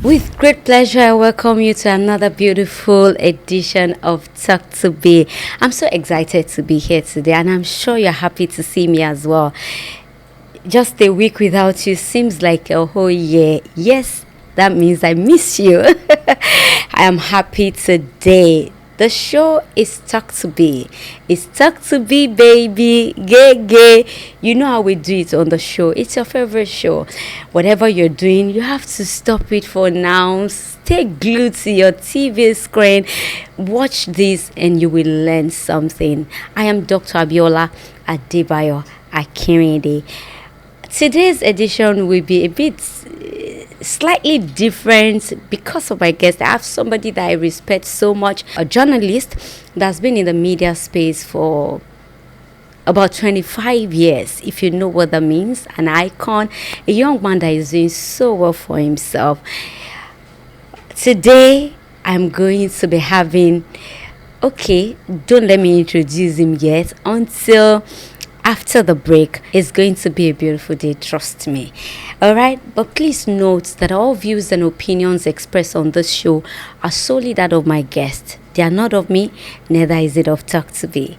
With great pleasure, I welcome you to another beautiful edition of Talk to Be. I'm so excited to be here today, and I'm sure you're happy to see me as well. Just a week without you seems like a whole year. Yes, that means I miss you. I am happy today. The show is Talk to Be. It's Talk to Be, baby. Gay, gay. You know how we do it on the show. It's your favorite show. Whatever you're doing, you have to stop it for now. Stay glued to your TV screen. Watch this and you will learn something. I am Dr. Abiola Adebayo Akinrinde. Today's edition will be a bit slightly different because of my guest. I have somebody that I respect so much, a journalist that's been in the media space for about 25 years, if you know what that means, an icon, a young man that is doing so well for himself. Today, I'm going to be having, don't let me introduce him yet until after the break. It's going to be a beautiful day, trust me. All right, but please note that all views and opinions expressed on this show are solely that of my guest. They are not of me, neither is it of Talk to Be.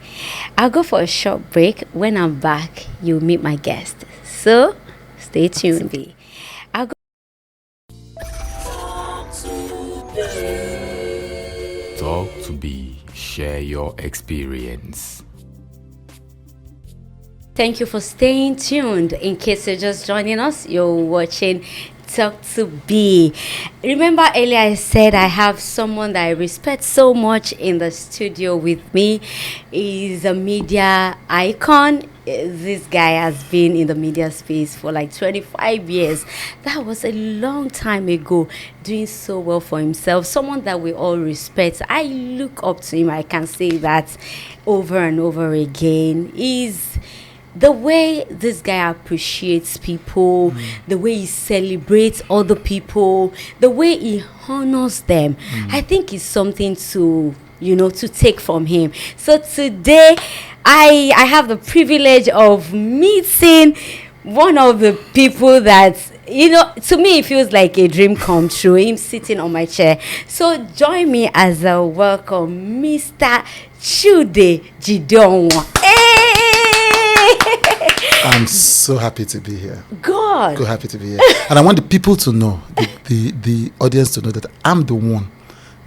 I'll go for a short break. When I'm back, you'll meet my guest. So stay tuned. I'll go. Talk to Be. Share your experience. Thank you for staying tuned. In case you're just joining us, you're watching Talk to Be. Remember earlier I said I have someone that I respect so much in the studio with me. He's a media icon. This guy has been in the media space for like 25 years. That was a long time ago, doing so well for himself. Someone that we all respect. I look up to him. I can say that over and over again. The way this guy appreciates people, the way he celebrates other people, the way he honors them, I think is something to take from him. So today, I have the privilege of meeting one of the people that, to me, it feels like a dream come true, him sitting on my chair. So join me as I welcome Mr. Chude Jideonwo. I'm so happy to be here. God. So happy to be here. And I want the people to know, the audience to know that I'm the one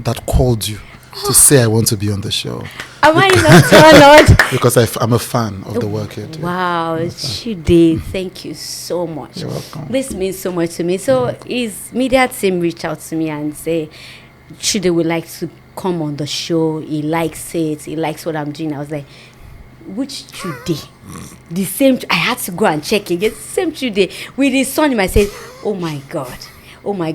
that called you to say I want to be on the show. Am I not honored? Because I'm a fan of the work you do. Wow, Chude, thank you so much. You're welcome. This means so much to me. So his media team reached out to me and say, Chude would like to come on the show. He likes it. He likes what I'm doing. I was like, which Chude? The same. I had to go and check again. Same Chude with his son in my say, oh my God. When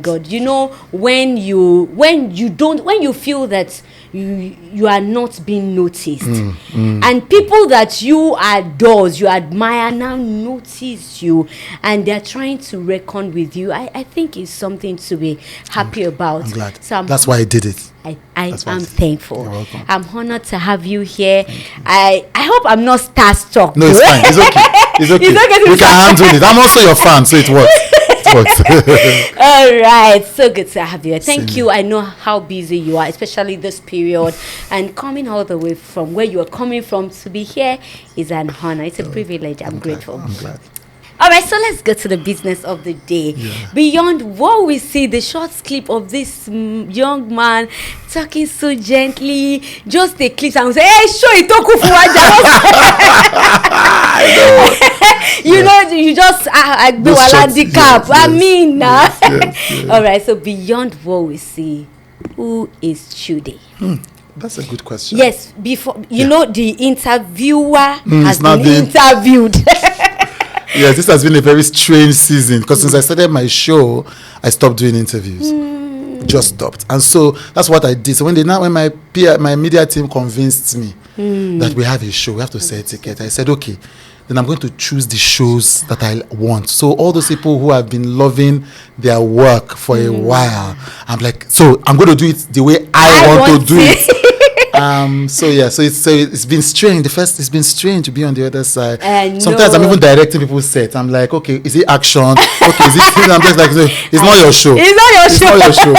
you feel that you are not being noticed, and people that you admire now notice you, and they're trying to reckon with you. I think it's something to be happy about. I'm glad. So that's why I did it. I'm thankful. You're welcome. I'm honored to have you here. I hope I'm not starstruck. No, it's fine. It's okay. It's okay. We can handle it. I'm also your fan, so it works. All right, so good to have you. Thank you. I know how busy you are, especially this period, and coming all the way from where you are coming from to be here is an honor. It's a privilege. I'm grateful. I'm glad. All right, so let's go to the business of the day. Yeah. Beyond what we see, the short clip of this young man talking so gently, just a clip and we say, hey, show it, you just handicap. Yes, I mean, yes. All right, so beyond what we see, who is Chude? That's a good question. Yes, before the interviewer has been interviewed. Yes, this has been a very strange season because since I started my show, I stopped doing interviews. Just stopped. And so that's what I did. So when my media team convinced me that we have a show, we have to sell a ticket, I said, okay, then I'm going to choose the shows that I want. So all those people who have been loving their work for a while, I'm like, so I'm going to do it the way I want to do it. It's been strange. It's been strange to be on the other side. Sometimes no. I'm even directing people's sets. I'm like, okay, is it action? Okay, is it? I'm just like, no, it's not your show. It's not your show.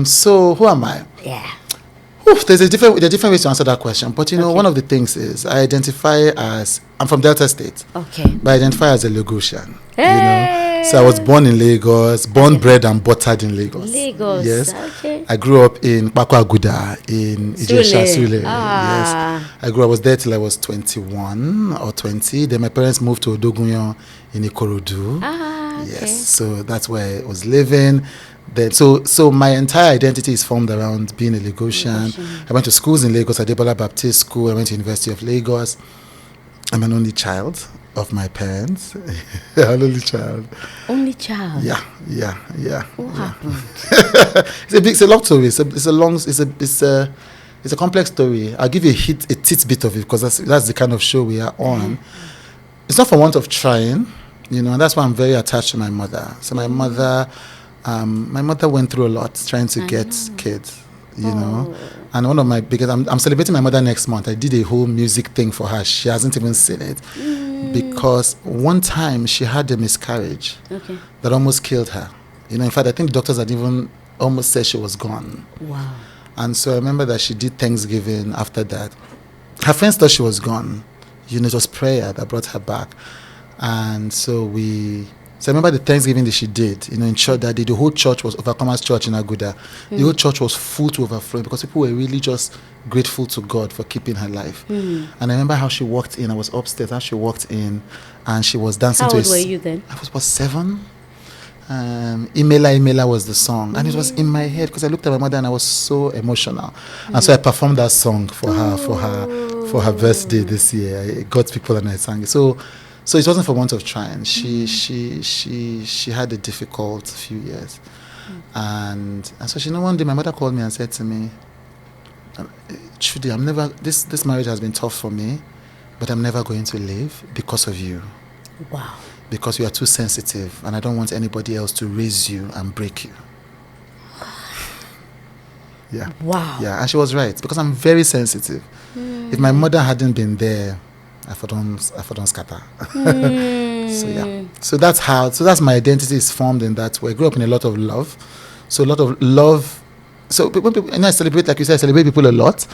So who am I? Yeah. There are different ways to answer that question. But one of the things is I identify as I'm from Delta State. Okay. But I identify as a Lagosian. Hey. So I was born in Lagos, bred and buttered in Lagos. Yes. Okay. I grew up in Pakwa Aguda in Ijesha Sule. Ah. Yes. I was there till I was 21 or 20. Then my parents moved to Odogunyan in Ikorodu. Ah. Okay. Yes. So that's where I was living. Then, so my entire identity is formed around being a Lagosian. I went to schools in Lagos, Adebola Baptist School. I went to University of Lagos. I'm an only child of my parents. An only child. Only child. Yeah. What happened? It's a long story. It's a complex story. I'll give you a tidbit of it because that's the kind of show we are on. It's not for want of trying, and that's why I'm very attached to my mother. So my mother went through a lot trying to get kids, and one of my biggest, I'm celebrating my mother next month. I did a whole music thing for her. She hasn't even seen it because one time she had a miscarriage that almost killed her. In fact, I think the doctors had even almost said she was gone. Wow. And so I remember that she did Thanksgiving after that. Her friends thought she was gone. It was prayer that brought her back. And so I remember the Thanksgiving that she did, in church that day. The whole church was Overcomers Church in Aguda. The whole church was full to overflowing because people were really just grateful to God for keeping her life. And I remember how she walked in. I was upstairs. How she walked in, and she was dancing. How old were you then? I was 7. Imela was the song, and it was in my head because I looked at my mother and I was so emotional, and so I performed that song for her birthday this year. I got people and I sang it. So it wasn't for want of trying. She had a difficult few years, and so one day my mother called me and said to me, "Chude, this marriage has been tough for me, but I'm never going to leave because of you." Wow. Because you are too sensitive, and I don't want anybody else to raise you and break you. Yeah. Wow. Yeah, and she was right because I'm very sensitive. If my mother hadn't been there, I don't scatter. So yeah. So that's my identity is formed in that way. I grew up in a lot of love. So a lot of love. So when people, and I celebrate, like you said, I celebrate people a lot,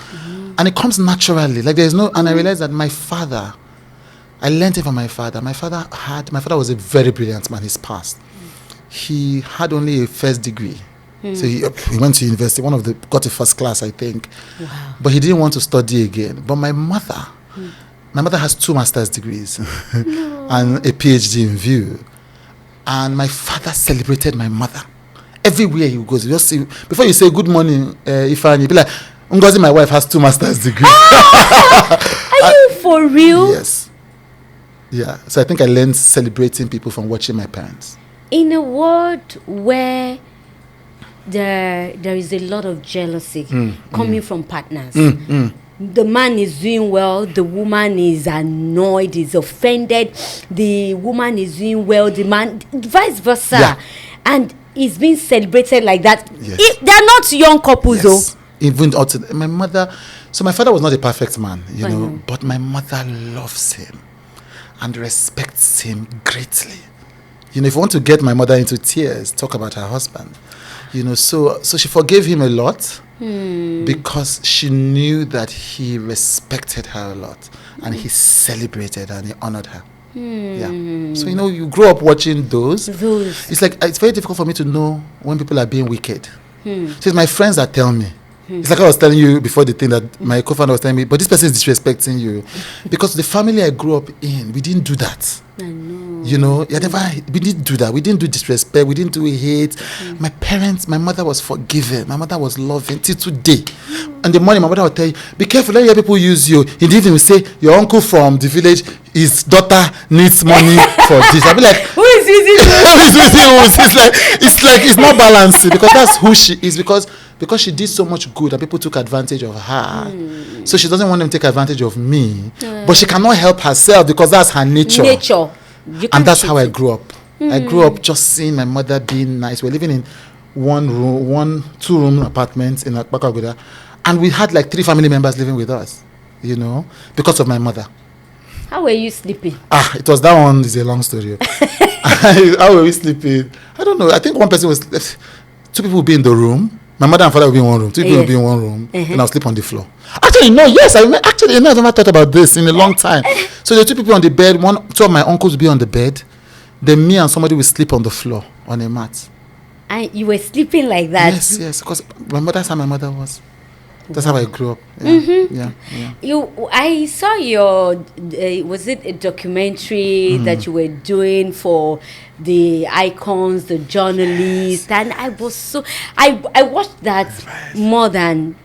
and it comes naturally. Like there's no, and I realized that my father. I learned it from my father. My father was a very brilliant man. He's passed. He had only a first degree. So he went to university, got a first class, I think. Wow. But he didn't want to study again. But my mother has 2 master's degrees and a PhD in view. And my father celebrated my mother. Everywhere he goes, you just see, before you say good morning, Ifan, you'll be like, Ngozi, my wife has 2 master's degrees. Are you for real? Yes. Yeah, so I think I learned celebrating people from watching my parents. In a world where there is a lot of jealousy coming from partners, the man is doing well, the woman is annoyed, is offended, the woman is doing well, the man, vice versa, and it's being celebrated like that. Yes. They're not young couples, though. Even my mother. So my father was not a perfect man, but my mother loves him and respects him greatly. If you want to get my mother into tears, talk about her husband. So she forgave him a lot because she knew that he respected her a lot and he celebrated and he honored her. Yeah. So you grow up watching those. It's like it's very difficult for me to know when people are being wicked. So it's my friends that tell me. It's like I was telling you before the thing that my co-founder was telling me, but this person is disrespecting you. Because the family I grew up in, we didn't do that. I know. We didn't do that. We didn't do disrespect. We didn't do hate. My mother was forgiving. My mother was loving till today. In the morning, my mother would tell you, be careful, let your people use you. In the evening, we say, your uncle from the village, his daughter needs money for this. I'll be like, who is using you? It's not balanced because that's who she is. Because she did so much good and people took advantage of her. So she doesn't want them to take advantage of me. But she cannot help herself because that's her nature. And that's how I grew up. I grew up just seeing my mother being nice. We're living in 2-room apartments in Akpakagoda. And we had like 3 family members living with us, because of my mother. How were you sleeping? It was that one is a long story. How were we sleeping? I don't know. I think one person was, 2 people would be in the room. My mother and father would be in one room. 2 people would be in one room, and I'll sleep on the floor. Actually, no. Yes, I've never thought about this in a long time. So the 2 people on the bed. 2 of my uncles would be on the bed. Then me and somebody would sleep on the floor on a mat. And you were sleeping like that? Yes. Because that's how my mother was. That's how I grew up. Yeah. I saw your, was it a documentary that you were doing for the icons, the journalists, and I was I watched that more than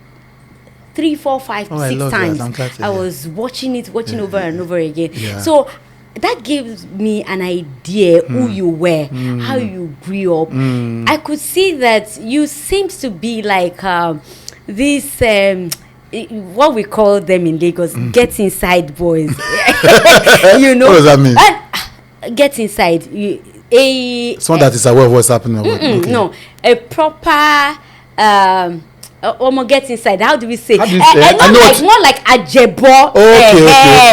3, 4, 5, 6 times. I was watching it over and over again. Yeah. So that gives me an idea who you were, how you grew up. I could see that you seemed to be like this what we call them in Lagos, get inside boys. What does that mean? Get inside. Someone that is aware of what's happening. Okay. No, a proper get inside. How do we say? More like a jebo.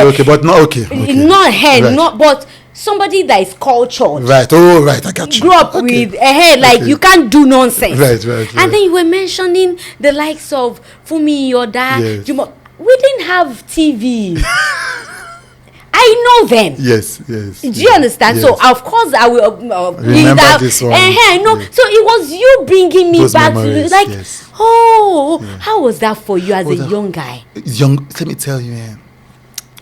Okay, but not okay. Not hair, right. not but somebody that is cultured. Right. Oh, right. I got you. Grew up with a hair like you can't do nonsense. Right. And then you were mentioning the likes of Fumi, Yoda, Yes. Juma. We didn't have TV. I know them. Yes. Do you understand? Yes. So of course I will remember this one. I know. Yes. So it was you bringing me Those back memories, to yes. How was that for you as a young guy? Let me tell you, man.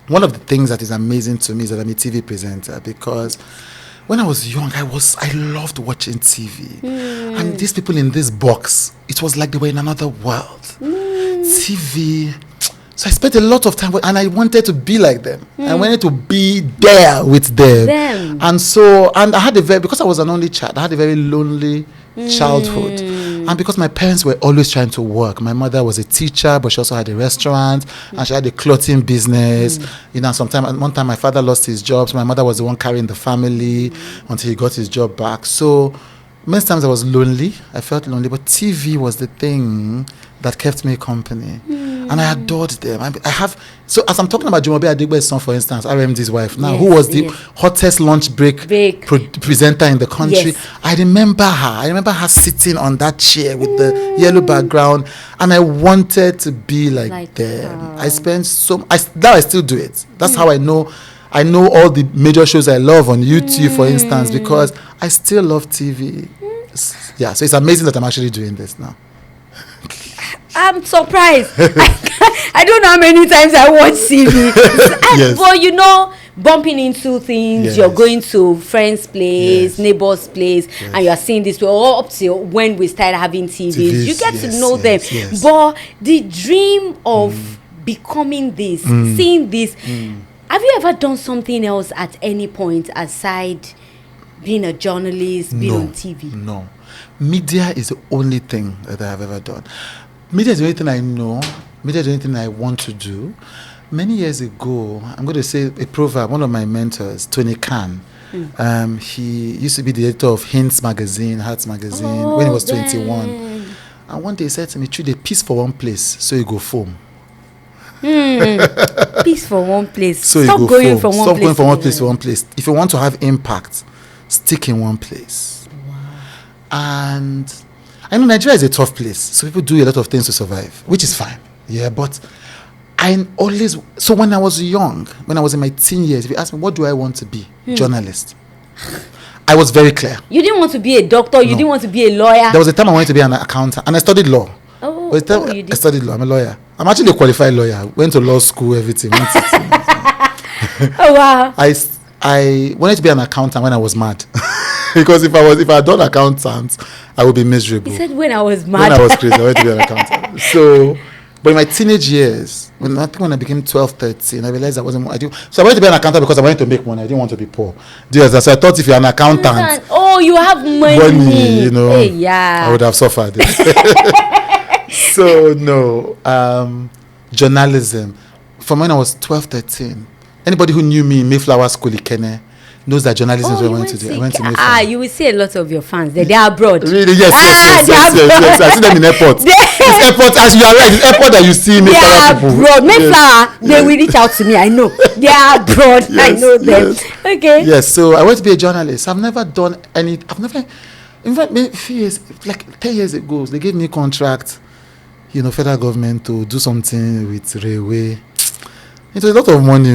One of the things that is amazing to me is that I'm a TV presenter, because when I was young, I loved watching TV. And these people in this box, it was like they were in another world. TV. So I spent a lot of time and I wanted to be like them. I wanted to be there with them. And I had because I was an only child, I had a very lonely childhood. And because my parents were always trying to work. My mother was a teacher, but she also had a restaurant, and she had a clothing business. One time my father lost his job, so my mother was the one carrying the family until he got his job back. So most times I was lonely. I felt lonely, but TV was the thing that kept me company. And I adored them. So as I'm talking about Jumoke Adigbe's son, for instance, RMD's wife, now, who was the hottest lunch break presenter in the country. Yes. I remember her sitting on that chair with the yellow background, and I wanted to be like them. I spent now I still do it. That's how I know all the major shows I love on YouTube, for instance, because I still love TV. Yeah, so it's amazing that I'm actually doing this now. I'm surprised. I don't know how many times I watch TV. Yes. But bumping into things, you're going to friends' place, neighbors' place, and you're seeing this all up till when we started having TVs. You get to know them. Yes. But the dream of becoming this, seeing this, have you ever done something else at any point aside being a journalist, being on TV? No. Media is the only thing that I have ever done. Media is the only thing I know. Media is the only thing I want to do. Many years ago, I'm going to say a proverb, one of my mentors, Tony Khan, he used to be the editor of Hints magazine, Hearts magazine, when he was 21. And one day he said to me, Chude, peace for one place, so you go foam. Peace for one place. So Stop going from one place. Stop going from one place to one place. If you want to have impact, stick in one place. Wow. And I know Nigeria is a tough place, so people do a lot of things to survive, which is fine. Yeah, but so when I was young, when I was in my teen years, if you ask me, what do I want to be? Journalist. I was very clear. You didn't want to be a doctor? You didn't want to be a lawyer? There was a time I wanted to be an accountant, and I studied law. You did? I studied law. I'm a lawyer. I'm actually a qualified lawyer. Went to law school, everything. Oh, wow. I wanted to be an accountant when I was mad. Because if I had done accountant, I would be miserable. He said when I was mad. When I was crazy, I wanted to be an accountant. So, but in my teenage years, when I became 12, 13, I realized I wasn't. So I wanted to be an accountant because I wanted to make money. I didn't want to be poor. So I thought if you're an accountant, you have money. I would have suffered. So no, journalism. From when I was 12, 13, anybody who knew me in Mayflower School, Ikene, knows that journalism is what I you went to do. I went to Mayfair. you will see a lot of your fans there. They are abroad. Really? Yes. I see them in airport. It's airport, as you are right, it's airport that you see They are Mayflower people. abroad. Mayflower, they will reach out to me. I know. They are abroad. I know them. Yes. Okay. Yes, so I want to be a journalist. I've never done any. In fact, maybe a few years, like 10 years ago, they gave me a contract, federal government to do something with railway. It was a lot of money,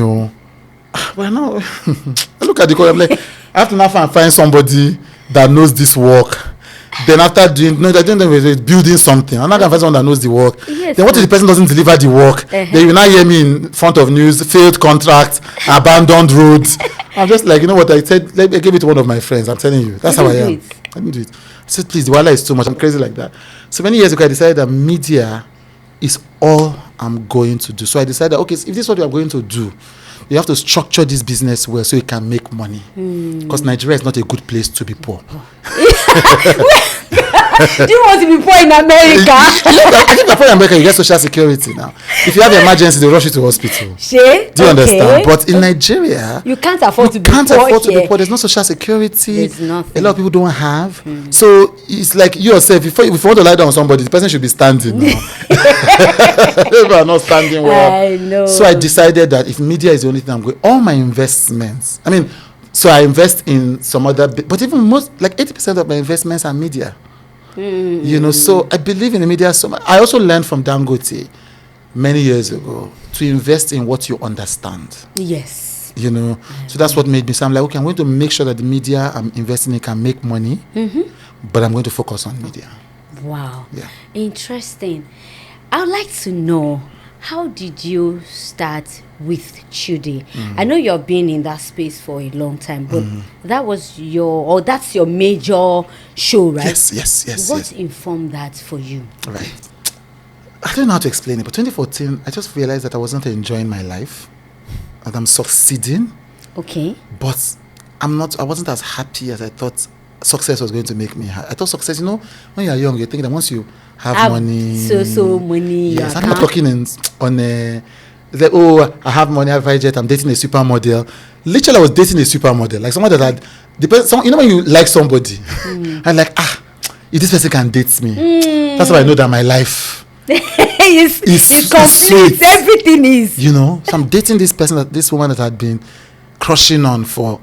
but now I look at the code, I'm like, I have to now find somebody that knows this work. Then after building something, I'm not going to find someone that knows the work. Yes, then what if the person doesn't deliver the work? Then you now hear me in front of news, failed contract, abandoned roads. I'm just like, you know what I said? I gave it to one of my friends. I'm telling you, that's how I am. Let me do it. I said, please, the wala is too much. I'm crazy like that. So many years ago, I decided that media is all I'm going to do. So I decided, okay, if this is what you are going to do, you have to structure this business well so you can make money. Because Nigeria is not a good place to be poor. Do you want to be poor in America? I think poor in America, you get social security now. If you have an emergency, they rush you to hospital. Do you understand? But in Nigeria, you can't afford to be poor. There's no social security. There's nothing. A lot of people don't have. So it's like you yourself, if you want to lie down on somebody, the person should be standing now. People are not standing well. I know. So I decided that if media is the only thing I'm going, all my investments, so I invest in some other, but even most, like 80% of my investments are media. So I believe in the media so much. I also learned from Dangote many years ago to invest in what you understand. Yes. So that's what made me say, I'm like, okay, I'm going to make sure that the media I'm investing in can make money, but I'm going to focus on media. Wow. Yeah. Interesting. I would like to know, how did you start with Chude? I know you've been in that space for a long time, but that's your major show, right? Yes. What informed that for you? Right. I don't know how to explain it, but 2014, I just realized that I wasn't enjoying my life, and I'm succeeding. Okay. But I wasn't as happy as I thought success was going to make me happy. I thought success, when you're young, you think that once you have money. So money. Yes, I'm not talking I have money, I have a jet, I'm dating a supermodel. Literally, I was dating a supermodel. Like someone that had, when you like somebody, I'm like, if this person can date me, that's how I know that my life is complete. Sweet. Everything is. So I'm dating this woman that I had been crushing on for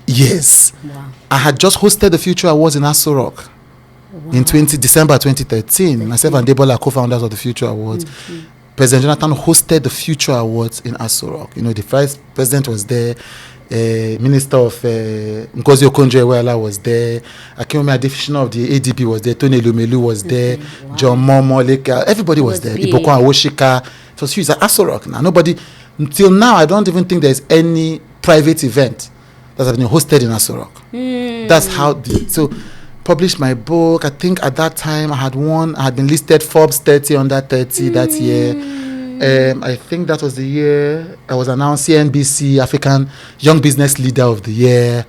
years. Wow. I had just hosted the Future Awards in Aso Rock in December 2013. Myself and Debola are co-founders of the Future Awards. President Jonathan hosted the Future Awards in Aso Rock. The vice president was there. Minister of Ngozi Okonjo-Iweala was there. Akinwumi Adefishina of the ADP was there. Tony Elumelu was there. Wow. John Momo, everybody was there. Iboko Awoshika. It was huge. It's Aso Rock now. Nobody, until now, I don't even think there's any private event that has been hosted in Aso Rock. That's how so published my book. I think at that time I had been listed Forbes 30 under 30 that year. I think that was the year I was announced CNBC African Young Business Leader of the Year.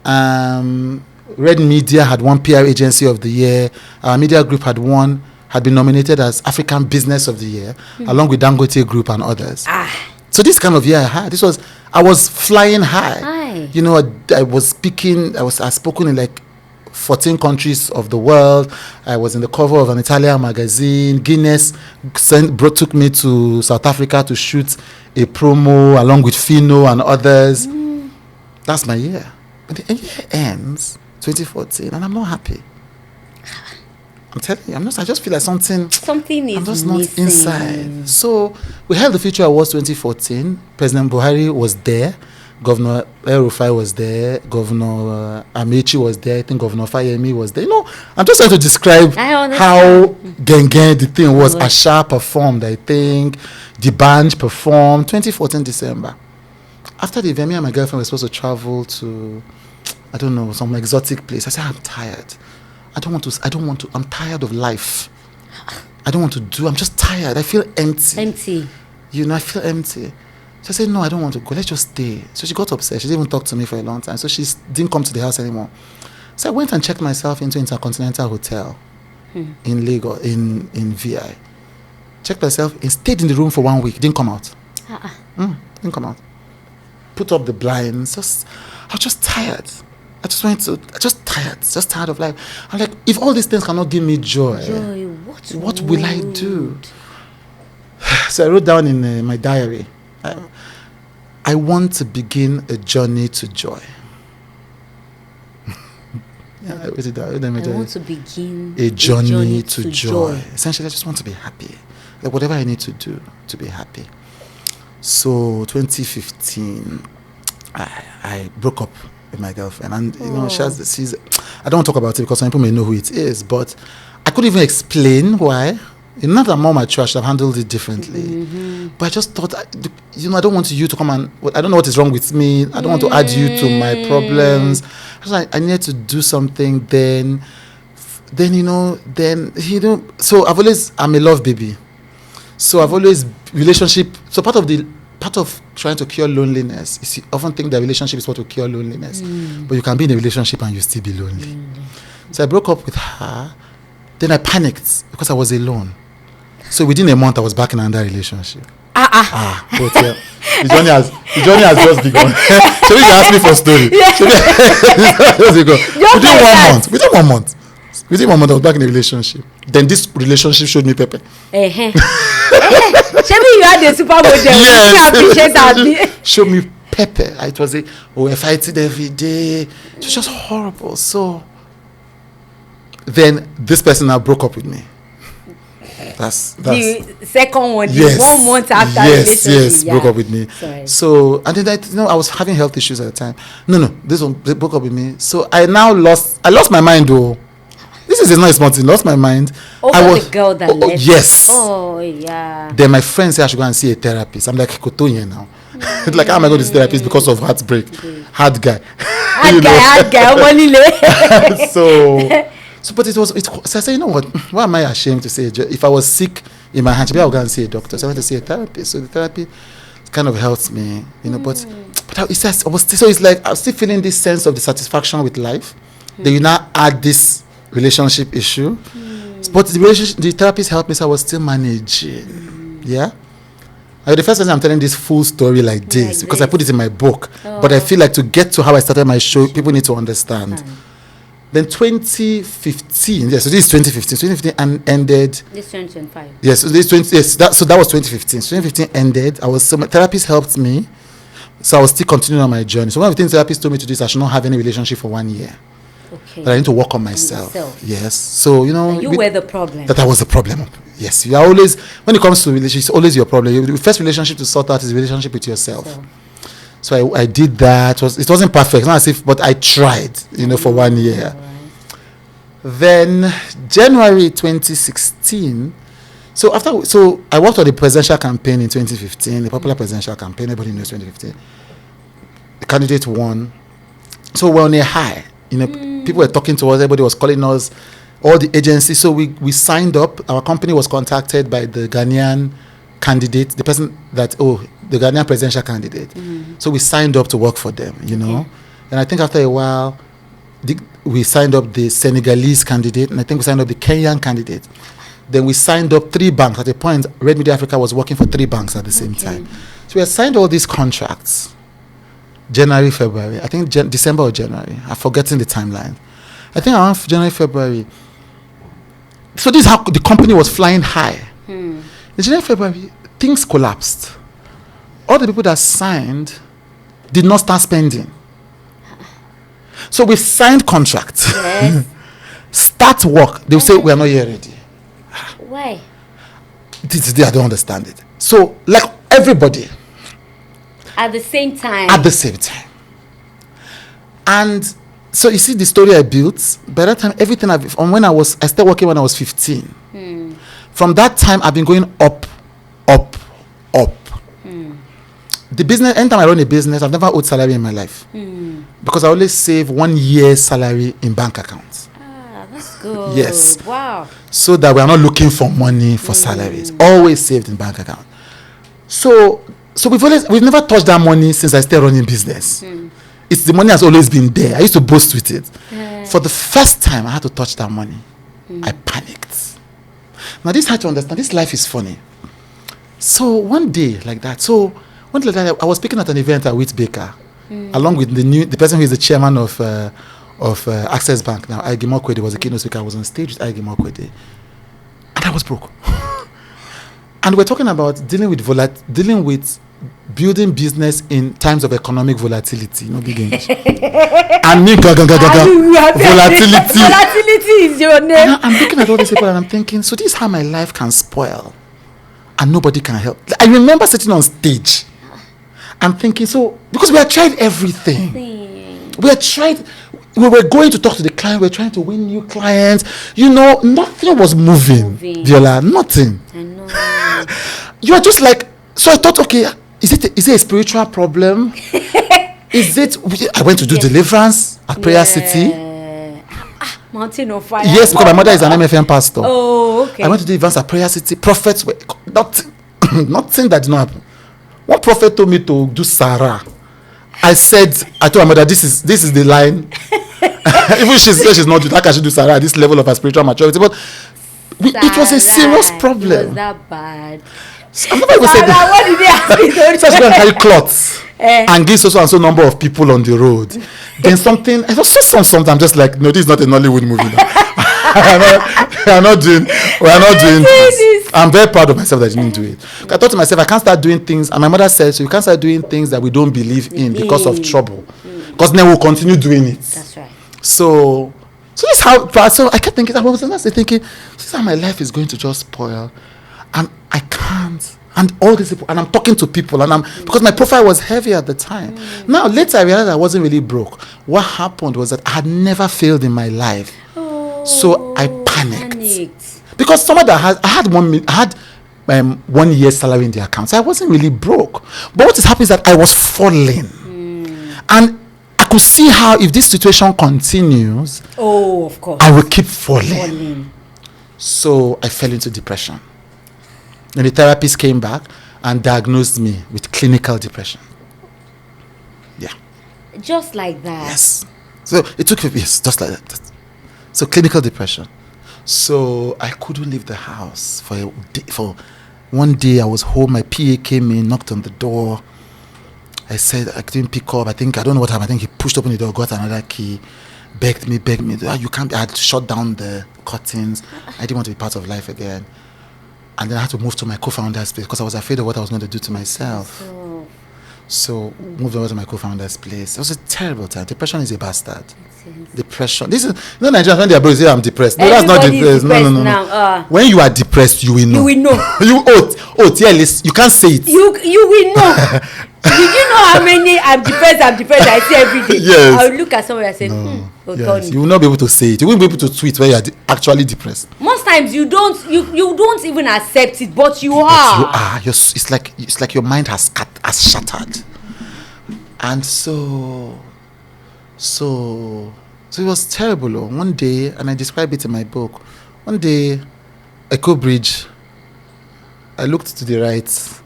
Red Media had won PR Agency of the Year. Our media group had been nominated as African Business of the Year, along with Dangote Group and others. So this kind of year I had, I was flying high. I was speaking, I've spoken in like 14 countries of the world. I was in the cover of an Italian magazine. Guinness took me to South Africa to shoot a promo along with Fino and others. That's my year. But the year ends 2014 and I'm not happy. I'm telling you, I just feel like something is I'm just missing. not inside. So we held the Future Awards 2014. President Buhari was there. Governor El-Rufai was there. Governor Amechi was there. I think Governor Fayemi was there. I'm just trying to describe how Gengen the thing was. Asha performed, I think. The band performed. 2014 December. After the event, me and my girlfriend were supposed to travel to, I don't know, some exotic place. I said, I'm tired. I don't want to. I'm tired of life. I don't want to do. I'm just tired. I feel empty. I feel empty. So I said, no, I don't want to go. Let's just stay. So she got upset. She didn't even talk to me for a long time. So she didn't come to the house anymore. So I went and checked myself into Intercontinental Hotel in Lagos, in VI. Checked myself and stayed in the room for 1 week. Didn't come out. Didn't come out. put up the blinds. I was just tired. Just tired of life. I'm like, if all these things cannot give me joy, what will I do? So I wrote down in my diary, I want to begin a journey to joy. I wrote it down. I want to begin a journey to joy. Essentially, I just want to be happy. Like whatever I need to do to be happy. So 2015, I broke up with my girlfriend, and she's I don't want to talk about it because some people may know who it is, but I couldn't even explain why. Not that I'm more mature, I should have handled it differently. But I just thought, I don't want you to come and, I don't know what is wrong with me. I don't want to add you to my problems. I needed to do something then, so I'm a love baby. So I've always, relationship, so part of trying to cure loneliness is you often think that relationship is what will cure loneliness. But you can be in a relationship and you still be lonely. So I broke up with her. Then I panicked because I was alone. So within a month, I was back in another relationship. But yeah, the journey has just begun. So you ask me for a story. Within 1 month. Within 1 month, I was back in a relationship. Then this relationship showed me Pepe. Maybe you had a supermodel. Yes. Showed me Pepe. It was we're fighting every day. It was just horrible. So then this person now broke up with me. That's the second one. Yes, 1 month after yes, broke up with me. Sorry. So and then I was having health issues at the time. No, this one they broke up with me. So I lost my mind though. This is not a small thing. Lost my mind. Over the girl that left. Yes. Oh yeah. Then my friend said I should go and see a therapist. I'm like Kotoye now. Like how am I going to see a therapist because of heartbreak? Hard guy. Hard guy. So, but so I said, you know what? Why am I ashamed to say it? If I was sick in my hand, maybe I would go and see a doctor. So I went to see a therapist. So the therapy kind of helps me, but it's like I'm still feeling this sense of dissatisfaction with life. Then you now add this relationship issue. But the therapist helped me, so I was still managing. Yeah. The first time I'm telling this full story like this because I put it in my book. But I feel like to get to how I started my show, people need to understand. Then 2015, yes, so this is 2015. 2015 and ended. This 2025. Yes, so that was 2015. So 2015 ended. My therapist helped me, so I was still continuing on my journey. So one of the things the therapist told me to do is I should not have any relationship for 1 year. Okay. That I need to work on myself. Yes. So you were the problem. That I was the problem. Yes, you are always, when it comes to relationships, it's always your problem. The first relationship to sort out is relationship with yourself. So I did that. It wasn't perfect, not as if, but I tried, for 1 year. Right. Then January 2016. So I worked on the presidential campaign in 2015, the popular presidential campaign. Everybody knows 2015. The candidate won. So we're on a high. People were talking to us. Everybody was calling us. All the agencies. So we signed up. Our company was contacted by the Ghanaian candidate, the person that the Ghanaian presidential candidate. So we signed up to work for them, Okay. And I think after a while, we signed up the Senegalese candidate, and I think we signed up the Kenyan candidate. Then we signed up 3 banks. At a point, Red Media Africa was working for 3 banks at the same time. So we had signed all these contracts. January, February. I think December or January. I'm forgetting the timeline. I think around January, February. So this is how the company was flying high. In January, February, things collapsed. All the people that signed did not start spending. So we signed contracts. Yes. Start work. They will say, we are not yet ready. Why? I don't understand it. So, like everybody. At the same time. And so you see the story I built. By that time, everything I started working when I was 15. From that time, I've been going up. The business, anytime I run a business, I've never owed salary in my life. Because I always save 1 year's salary in bank accounts. That's good. Yes. Wow. So that we are not looking for money for salaries. Always saved in bank account. So we've never touched that money since I started running business. It's the money has always been there. I used to boast with it. For the first time I had to touch that money. I panicked. Now this I had to understand, this life is funny. So one day like that, so One day I was speaking at an event at Whitbaker, along with the person who is the chairman of Access Bank now, Ige Mokwede was a keynote speaker. I was on stage with Ige Mokwede, and I was broke. And we're talking about dealing with building business in times of economic volatility, big English. And me, volatility. Volatility is your name. And I'm looking at all these people and I'm thinking, so this is how my life can spoil, and nobody can help. I remember sitting on stage and thinking, so because we had tried everything, we were going to talk to the client, we were trying to win new clients. Nothing was moving. Viola, nothing. I know. You are just like, so I thought, okay, is it a spiritual problem? I went to do deliverance at Prayer City. Mountain of Fire. Yes, because my mother is an MFM pastor. Oh, okay. I went to do deliverance at Prayer City. Prophets were nothing that did not happen. One prophet told me to do Sarah. I told my mother, this is the line. Even she said she's not doing, how can she do Sarah at this level of her spiritual maturity? But it was a serious problem. It was that bad. I'm not even saying that. What did they ask me? So I was going to carry cloths and give so and so number of people on the road. Then something, I just saw something. I'm just like, no, this is not a Nollywood movie now. we're not doing this. I'm very proud of myself that I didn't do it. I thought to myself, I can't start doing things, and my mother said, so you can't start doing things that we don't believe in because of trouble. Because then we'll continue doing it. That's right. So this how. So I kept thinking. I was thinking, this is how my life is going to just spoil, and I can't. And all these people, and I'm talking to people, and because my profile was heavy at the time. Now later I realized I wasn't really broke. What happened was that I had never failed in my life, so I panicked. Because I had 1 year's salary in the account, so I wasn't really broke. But what is happening is that I was falling, and I could see how if this situation continues, of course, I will keep falling. So I fell into depression. And the therapist came back and diagnosed me with clinical depression. Yeah. Just like that. Yes. So it took just like that. So clinical depression. So I couldn't leave the house for one day. I was home. My PA came in, knocked on the door. I said I couldn't pick up. I don't know what happened. I think he pushed open the door, got another key, begged me. You can't. I had to shut down the curtains. I didn't want to be part of life again. And then I had to move to my co-founder's place because I was afraid of what I was going to do to myself. So moved over to my co-founder's place. It was a terrible time. Depression is a bastard. Depression. This is Nigerians when they are broke, say I'm depressed. No, that's not depressed. No. When you are depressed, you will know. You will know. You can't say it. You will know. Did you know how many I'm depressed I see every day? Yes. I will look at somebody and say, yes. You will not be able to say it. You won't be able to tweet when you are actually depressed. Most times you don't even accept it, but you are. But you are. It's like your mind has shattered. And so it was terrible. One day, and I describe it in my book. One day, Echo Bridge, I looked to the right.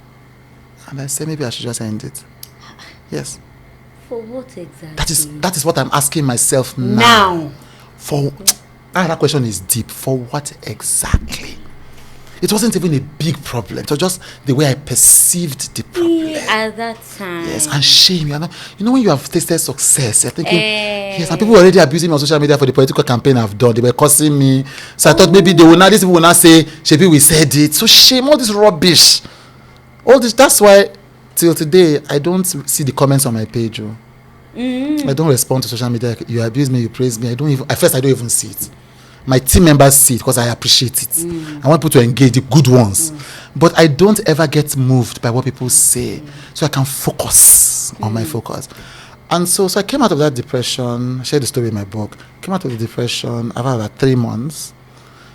And I said, maybe I should just end it. Yes. For what exactly? That is what I'm asking myself now. That question is deep. For what exactly? It wasn't even a big problem. It was just the way I perceived the problem. At that time. Yes, and shame. When you have tasted success, you're thinking, yes, and people were already abusing me on social media for the political campaign I've done. They were cursing me. So I thought maybe these people will not say, Shebi, we said it. So shame, all this rubbish. All this, that's why till today I don't see the comments on my page. I don't respond to social media. You abuse me, you praise me. At first I don't even see it. My team members see it because I appreciate it. I want people to engage, the good ones. But I don't ever get moved by what people say. So I can focus on my focus. And so I came out of that depression. I shared the story in my book. Came out of the depression after about 3 months.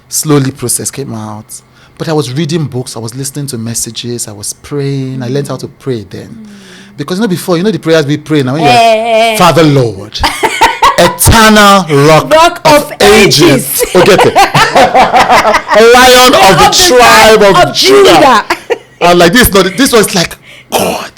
Slowly process came out. But I was reading books, I was listening to messages, I was praying. I learned how to pray then. Because before, the prayers we pray now, when you're Father Lord, eternal rock of ages. Get it? Lion of the tribe of Judah. And like this was like God.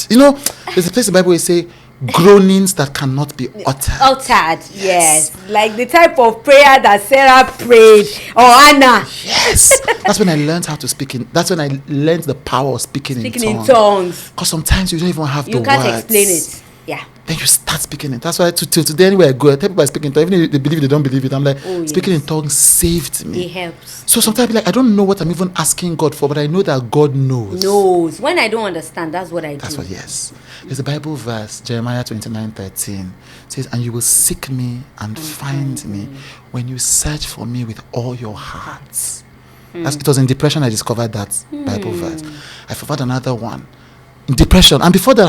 There's a place in the Bible where it say, groanings that cannot be uttered. Uttered, yes. Like the type of prayer that Sarah prayed or Anna. Yes. That's when I learned how to speak in. That's when I learned the power of speaking in tongues. Because sometimes you don't even have the words. You can't explain it. Yeah. Then you start speaking it. That's why till today, anywhere I go, I tell people I speak in tongues. Even if they believe it, they don't believe it. I'm like, speaking in tongues saved me. It helps. So sometimes I be like, I don't know what I'm even asking God for, but I know that God knows. When I don't understand, that's what I do. That's what, yes. There's a Bible verse, Jeremiah 29:13, says, and you will seek me and find me when you search for me with all your hearts. It was in depression I discovered that Bible verse. I forgot another one. In depression, and before then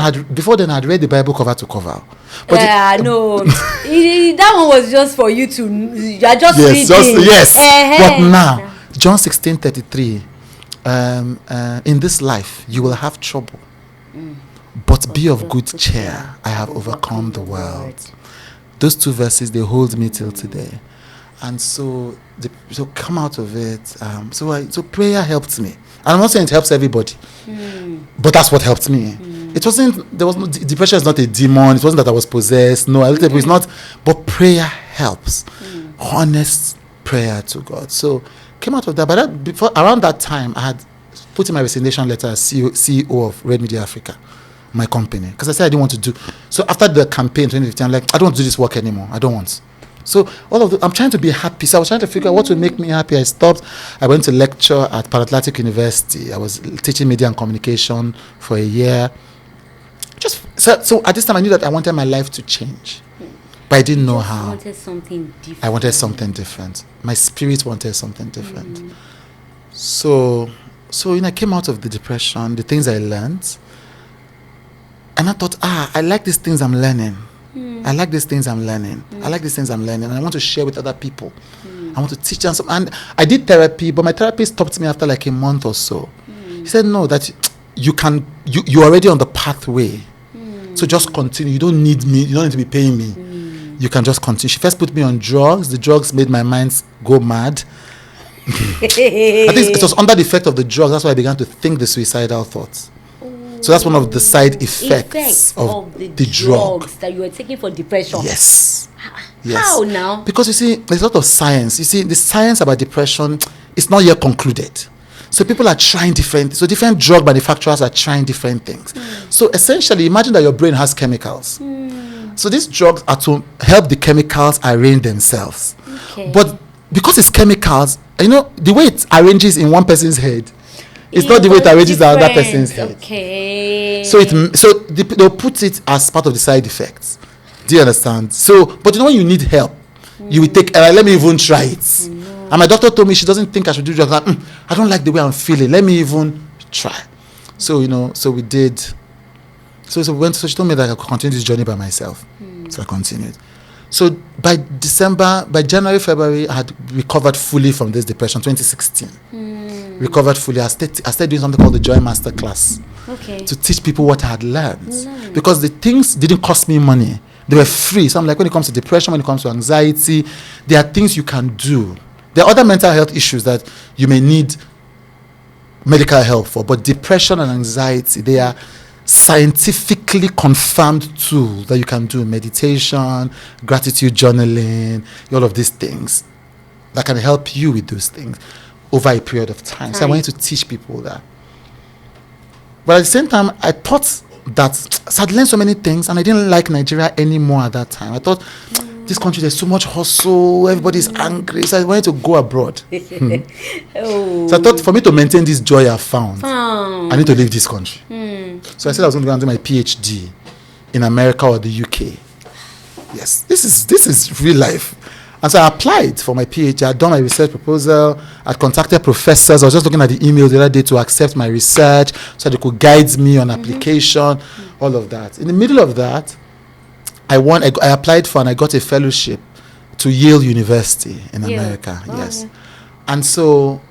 I'd read the Bible cover to cover. But no, that one was just for you to. You are just reading. Yes. But now, John 16:33, in this life you will have trouble, but be of good cheer. I have overcome the world. Those two verses, they hold me till today, and so come out of it. So prayer helped me. I'm not saying it helps everybody, but that's what helped me. It wasn't. There was no depression. Is not a demon. It wasn't that I was possessed. No, it's not. But prayer helps. Honest prayer to God. So came out of that. But around that time, I had put in my resignation letter as CEO of Red Media Africa, my company, because I said I didn't want to do. So after the campaign 2015, I'm like, I don't want to do this work anymore. I don't want. So I'm trying to be happy. So I was trying to figure out what would make me happy. I stopped. I went to lecture at Pan-Atlantic University. I was teaching media and communication for a year. So at this time I knew that I wanted my life to change, but I didn't know how. Wanted something different. I wanted something different. My spirit wanted something different. So I came out of the depression, the things I learned, and I thought, I like these things I'm learning. I like these things I'm learning. I like these things I'm learning, and I want to share with other people. I want to teach them some. And I did therapy, but my therapist stopped me after like a month or so. He said, no, that you're already on the pathway. So just continue. You don't need me. You don't need to be paying me. You can just continue. She first put me on drugs. The drugs made my mind go mad. I think it was under the effect of the drugs. That's why I began to think the suicidal thoughts. So that's one of the side effects of the drugs that you were taking for depression. Yes. How now? Because you see, there's a lot of science. You see, the science about depression is not yet concluded. So people are trying different. So different drug manufacturers are trying different things. So essentially, imagine that your brain has chemicals. So these drugs are to help the chemicals arrange themselves. Okay. But because it's chemicals, the way it arranges in one person's head, it's not the way it arranges in another person's head. Okay. So they'll put it as part of the side effects. Do you understand? So, but when you need help, you will take. Let me even try it. And my doctor told me she doesn't think I should do drugs. Like, I don't like the way I'm feeling. Let me even try. So so we did. So she told me that I could continue this journey by myself. So I continued. So by January, February, I had recovered fully from this depression. 2016. Recovered fully. I started doing something called the Joy Master Class. Okay. To teach people what I had learned. Because the things didn't cost me money. They were free. So I'm like, when it comes to depression, when it comes to anxiety, there are things you can do. There are other mental health issues that you may need medical help for, but depression and anxiety, they are scientifically confirmed tools that you can do. Meditation, gratitude journaling, all of these things that can help you with those things over a period of time. So I wanted to teach people that. But at the same time, I thought that, so I'd learned so many things, and I didn't like Nigeria anymore at that time. I thought, this country, there's so much hustle, everybody's angry, so I wanted to go abroad. So I thought, for me to maintain this joy I found, I need to leave this country. So I said I was going to go and do my PhD in America or the UK. Yes, this is real life. And so I applied for my PhD. I'd done my research proposal. I'd contacted professors. I was just looking at the email the other day to accept my research so they could guide me on application, all of that. In the middle of that, I applied for and I got a fellowship to Yale University in America. Yes. And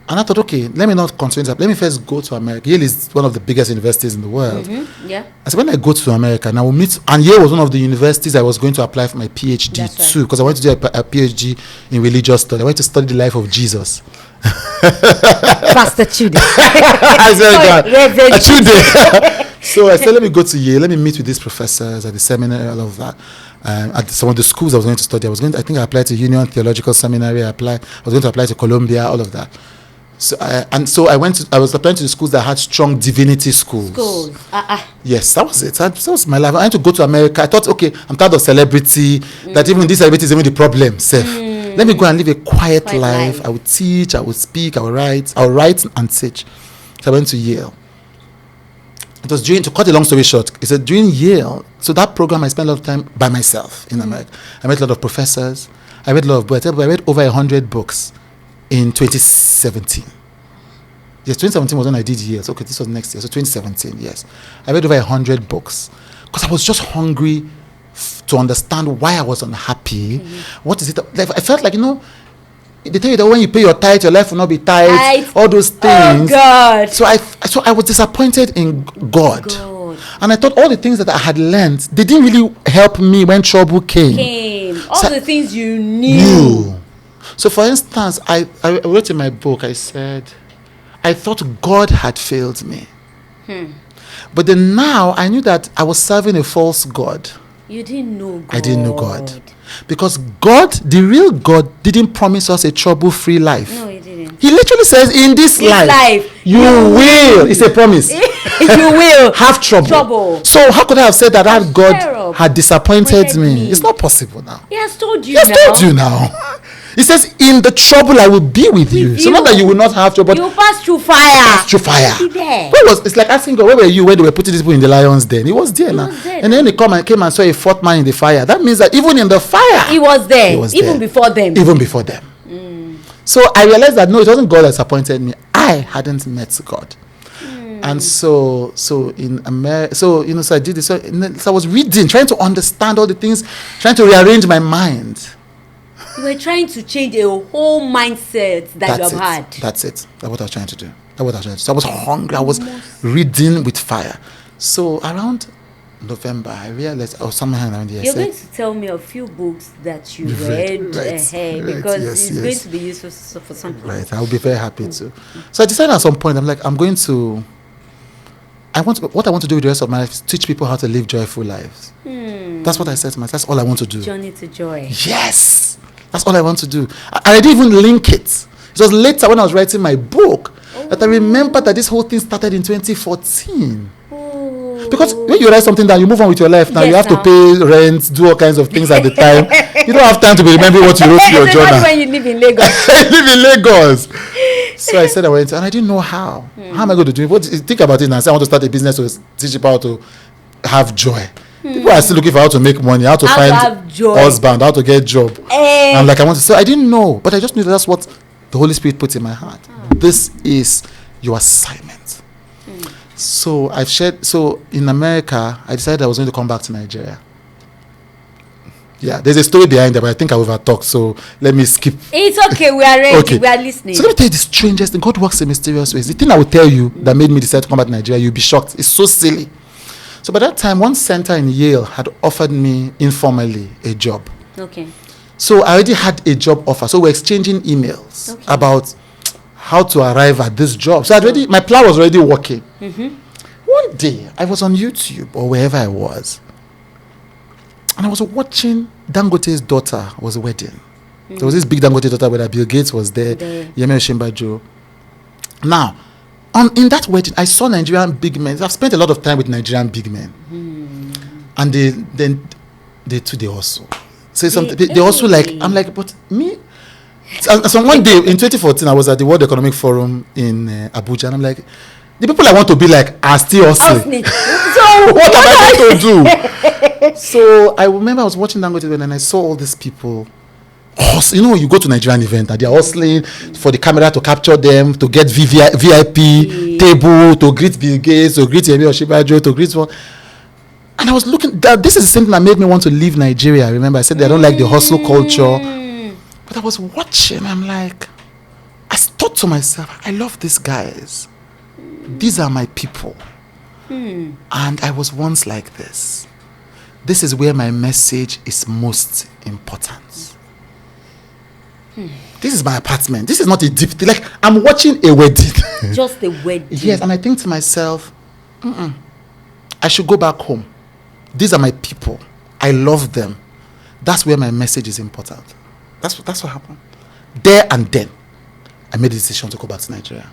I thought, okay, let me not continue that. Let me first go to America. Yale is one of the biggest universities in the world. I said, when I go to America, now we'll meet. And Yale was one of the universities I was going to apply for my PhD too, because I wanted to do a PhD in religious study. I wanted to study the life of Jesus. Pastor Chude. I said, God, Chude. So I said, let me go to Yale. Let me meet with these professors at the seminary, all of that. At some of the schools I was going to study. I think I applied to Union Theological Seminary. I was going to apply to Columbia, all of that. So I was applying to the schools that had strong divinity schools. Yes, that was it. That was my life. I had to go to America. I thought, okay, I'm tired of celebrity. That even this celebrity is even the problem. Let me go and live a quiet life. I would teach. I would speak. I would write. I would write and teach. So I went to Yale. It was to cut a long story short, it's during Yale. So that program, I spent a lot of time by myself in America. I met a lot of professors. I read a lot of books. I read over 100 books in 2017. Yes, 2017 was when I did Yale. So, okay, this was next year. So 2017, yes. I read over 100 books because I was just hungry to understand why I was unhappy. What is it? I felt like, they tell you that when you pay your tithe, your life will not be tight. All those things. Oh God! So I was disappointed in God. And I thought all the things that I had learned, they didn't really help me when trouble came. All the things you knew. So, for instance, I wrote in my book. I said, I thought God had failed me, but then now I knew that I was serving a false God. You didn't know God. I didn't know God. Because God, the real God, didn't promise us a trouble-free life. No, He didn't. He literally says, in this life, you will. It's a promise. You will have trouble. So how could I have said that God had disappointed me? It's not possible now. He has told you He has told you now. He says, in the trouble I will be with you. So not that you will not have trouble, but you will pass through fire. Be there. It's like asking God, where were you when they were putting these people in the lion's den? He was there now. And then they came and saw a fourth man in the fire. That means that even in the fire, he was there. Even before them. So I realized that no, it wasn't God that disappointed me. I hadn't met God. And so in America, so I did this. So I was reading, trying to understand all the things, trying to rearrange my mind. You were trying to change a whole mindset that you have had. That's it. That's what I was trying to do. So I was hungry. I was reading with fire. So around November, I realized, somewhere around here. You're going to tell me a few books that you read because it's going to be useful for some people. Right, I'll be very happy to. So I decided at some point, what I want to do with the rest of my life is teach people how to live joyful lives. That's what I said to myself. That's all I want to do. Journey to joy. Yes, that's all I want to do. I didn't even link it. It was later when I was writing my book that I remembered that this whole thing started in 2014. Because when you write something down, you move on with your life. Now you have to pay rent, do all kinds of things at the time. You don't have time to be remembering what you wrote in your journal. When you live in Lagos. I live in Lagos. So I said I went, and I didn't know how. How am I going to do it? Think about it now. Say I want to start a business to teach people how to have joy. People are still looking for how to make money, how to find husband, how to get job. I'm like, so I didn't know, but I just knew that's what the Holy Spirit put in my heart. This is your assignment. So in America, I decided I was going to come back to Nigeria. Yeah, there's a story behind it, but I think I over-talked, so let me skip. It's okay, we are ready, okay. We are listening. So let me tell you the strangest thing. God works in mysterious ways. The thing I will tell you that made me decide to come back to Nigeria, you'll be shocked. It's so silly. So by that time, one center in Yale had offered me informally a job. Okay. So I already had a job offer. So we're exchanging emails about how to arrive at this job. So my plan was already working. One day, I was on YouTube or wherever I was, and I was watching Dangote's daughter was wedding. There was this big Dangote daughter where Bill Gates was there, Yemi Osinbajo. Now, in that wedding, I saw Nigerian big men. I've spent a lot of time with Nigerian big men, and they also. They also like. I'm like, but me. So one day in 2014, I was at the World Economic Forum in Abuja, and I'm like, the people I want to be like are still hustling. So what am I going to do? So I remember I was watching Dangote and I saw all these people. You go to Nigerian event and they're hustling for the camera to capture them, to get VIP table, to greet Bill Gates, to greet Yemi Osinbajo, to greet one. And I was looking. This is something that made me want to leave Nigeria. I remember I said I don't like the hustle culture. But I was watching, I'm like, I thought to myself, I love these guys. These are my people. And I was once like this. This is where my message is most important. This is my apartment. This is not a deep thing. Like, I'm watching a wedding. Just a wedding. Yes, and I think to myself, I should go back home. These are my people. I love them. That's where my message is important. That's what happened. There and then, I made the decision to go back to Nigeria.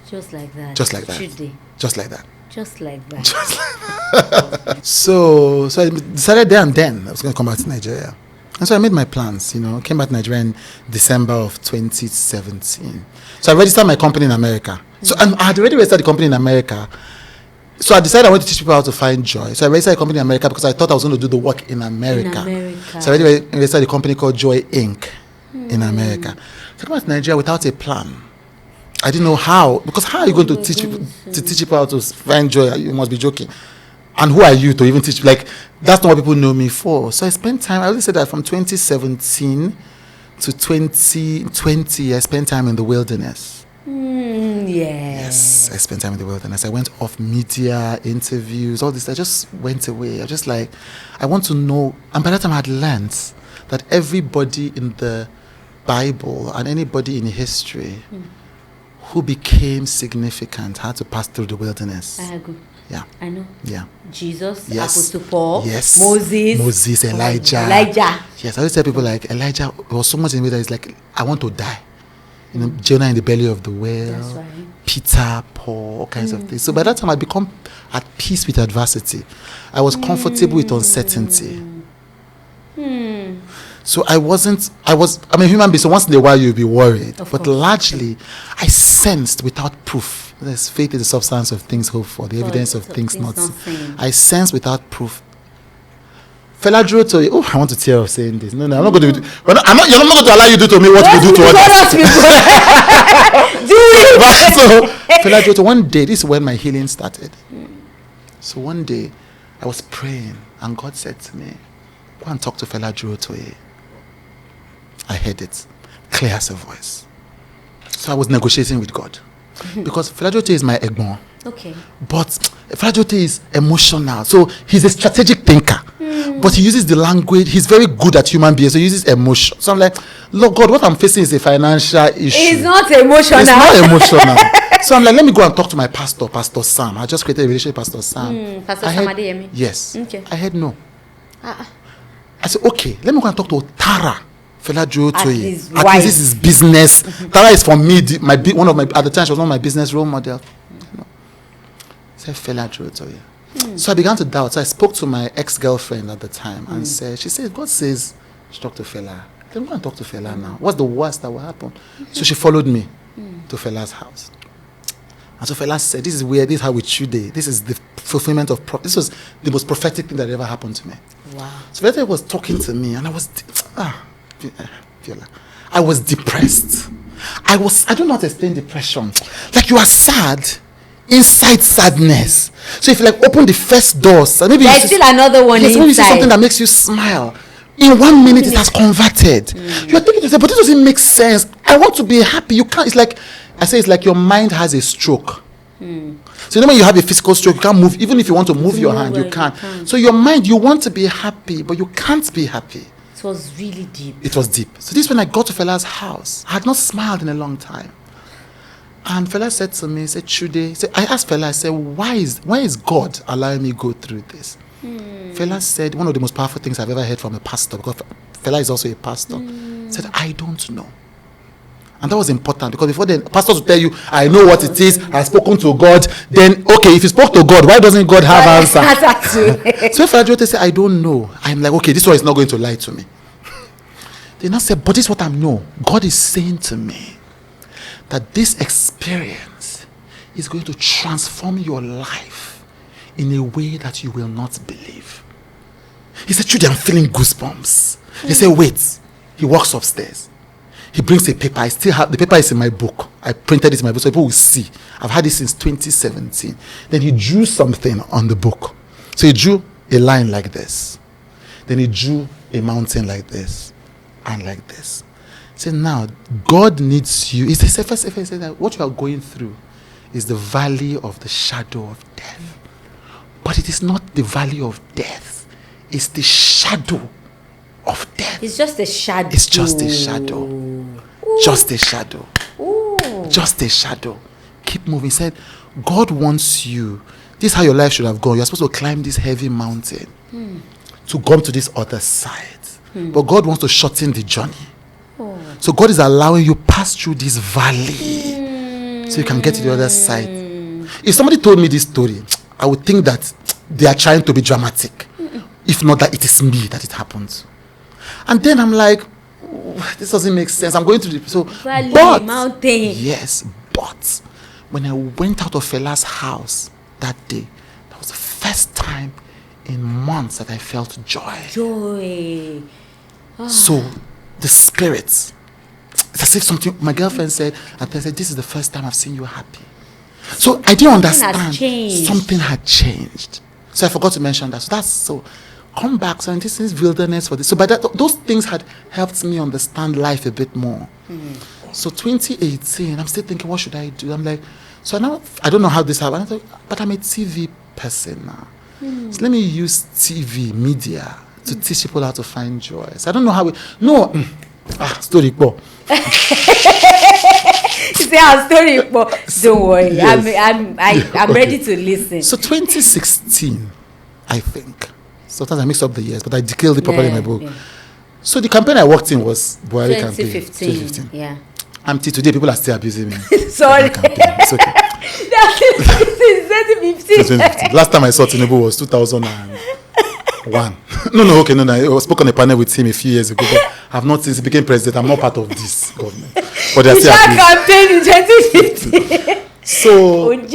Just like that. Just like that. Chude. Just like that. Just like that. Just like that. So I decided there and then I was going to come back to Nigeria. And so I made my plans, came back to Nigeria in December of 2017. So I registered my company in America. So I had already registered the company in America. So I decided I wanted to teach people how to find joy. So I registered a company in America because I thought I was going to do the work in America. So I already registered a company called Joy Inc. in America. So I came back to Nigeria without a plan. I didn't know how, because how are you going to teach people how to find joy? You must be joking. And who are you to even teach? Like, that's not what people know me for. So I spent time, I always say that from 2017 to 2020, I spent time in the wilderness. Yes, I spent time in the wilderness. I went off media, interviews, all this. I just went away. I just I want to know. And by that time, I had learned that everybody in the Bible and anybody in history who became significant had to pass through the wilderness. I agree. Yeah. I know. Yeah. Jesus, Yes. Apostle Paul, Yes. Moses, Elijah. Yes, I always tell people like Elijah was so much in me that it's like, I want to die. Jonah in the belly of the whale. That's right. Peter, Paul, all kinds of things. So by that time, I become at peace with adversity. I was comfortable with uncertainty. So I'm a human being, so once in a while you'll be worried. But largely, I sensed without proof. There's faith is the substance of things hoped for, the evidence of things not seen. I sensed without proof. Fela drew to you. I want to tear up saying this. No, I'm not going to do. You're not going to allow you to do to me what you do to others. Do it. So Fela drew to one day. This is when my healing started. So one day, I was praying, and God said to me, "Go and talk to Fela Durotoye." I heard it, clear as a voice. So I was negotiating with God, because Fela Durotoye is my egbon. Okay. But Fela Durotoye is emotional, so he's a strategic thinker. But he uses the language. He's very good at human beings, so he uses emotion. So I'm like, look, God, what I'm facing is a financial issue. It's not emotional. It's not emotional. So I'm like, let me go and talk to my pastor, Pastor Sam. I just created a relationship with Pastor Sam. Pastor Sam Adeyemi. Yes. Okay. I had no. I said, okay, let me go and talk to Tara Fela Durotoye. At least this is business. Tara is for me, at the time she was one of my business role models. I said, Fela Durotoye. So I began to doubt. So I spoke to my ex-girlfriend at the time and she said, God says, talk to Fela. Let me go and talk to Fela now. What's the worst that will happen? So she followed me to Fela's house. And so Fela said, this is weird. This is how we Chude. This is the fulfillment of this was the most prophetic thing that ever happened to me. Wow. So Fela was talking to me and I was, I was depressed. I don't know how to explain depression. Like you are sad. Inside sadness. So if you open the first doors, maybe there's still another one inside. Maybe you see something that makes you smile. In 1 minute, it has converted. You are thinking to yourself, but this doesn't make sense. I want to be happy. You can't. It's like your mind has a stroke. So when you have a physical stroke, you can't move. Even if you want to move your hand, you can't. So your mind, you want to be happy, but you can't be happy. It was really deep. It was deep. So this is when I got to Fela's house. I had not smiled in a long time. And Fela said to me, he said, Chude, I asked Fela, I said, why is God allowing me to go through this? Fela said, one of the most powerful things I've ever heard from a pastor, because Fela is also a pastor, said, I don't know. And that was important, because before then, pastors will tell you, I know what it is, I've spoken to God. Then, okay, if you spoke to God, why doesn't God have answer? So Fela Durotoye said, I don't know. I'm like, okay, this one is not going to lie to me. They now said, but this is what I know. God is saying to me, that this experience is going to transform your life in a way that you will not believe. He said, Chude, I'm feeling goosebumps. He said, wait. He walks upstairs. He brings a paper. I still have the paper is in my book. I printed it in my book so people will see. I've had it since 2017. Then he drew something on the book. So he drew a line like this. Then he drew a mountain like this and like this. He said, now, God needs you. He said, that what you are going through is the valley of the shadow of death. But it is not the valley of death. It's the shadow of death. It's just a shadow. It's just a shadow. Ooh. Just a shadow. Ooh. Just a shadow. Keep moving. He said, God wants you. this is how your life should have gone. You're supposed to climb this heavy mountain to come to this other side. But God wants to shorten the journey. So God is allowing you pass through this valley so you can get to the other side. If somebody told me this story, I would think that they are trying to be dramatic. If not that it is me that it happens. And then I'm like, this doesn't make sense. I'm going to the valley, mountain. Yes, but when I went out of Fela's house that day, that was the first time in months that I felt joy. So the spirits, it's as if something, my girlfriend said, and I said, this is the first time I've seen you happy. So I didn't understand. Something had changed. So I forgot to mention that. So come back. So this is wilderness for this. So by that, those things had helped me understand life a bit more. So 2018, I'm still thinking, what should I do? I'm like, so now I don't know how this happened. I thought, but I'm a TV person now. So let me use TV media to teach people how to find joy. So I don't know how story po. Story po. Don't worry. Yes. I'm ready to listen. So 2016, I think. Sometimes I mix up the years, but I detailed it properly in my book. Yeah. So the campaign I worked in was Buhari campaign. 2015. Yeah. Today people are still abusing me. Sorry. It's okay. Since 2015. Last time I saw Tinubu was 2001. No. I spoke on a panel with him a few years ago, but I've not since he became president. I'm not part of this government. But they're still campaign in 2015. So I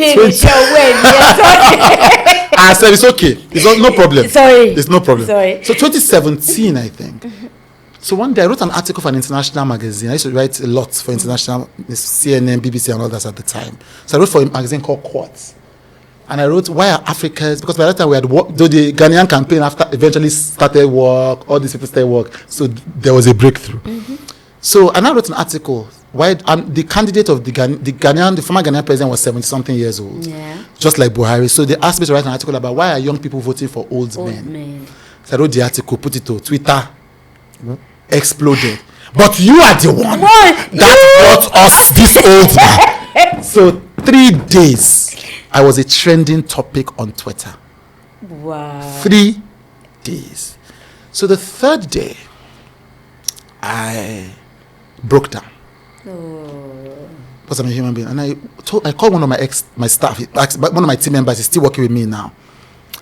said it's okay. It's no problem. Sorry. It's no problem. Sorry. So 2017, I think. So one day I wrote an article for an international magazine. I used to write a lot for international CNN, BBC, and all that at the time. So I wrote for a magazine called Quartz. And I wrote, why are Africans, because by that time we had worked, though the Ghanaian campaign after eventually started work, all these people started work, so there was a breakthrough. So, and I wrote an article, why the candidate of the former Ghanaian president was 70-something years old, just like Buhari. So they asked me to write an article about why are young people voting for old men. So I wrote the article, put it to Twitter, exploded. But you are the one that brought us this old man. So 3 days, I was a trending topic on Twitter. Wow. 3 days. So the third day, I broke down. Because I'm a human being. And I called one of my staff, one of my team members is still working with me now.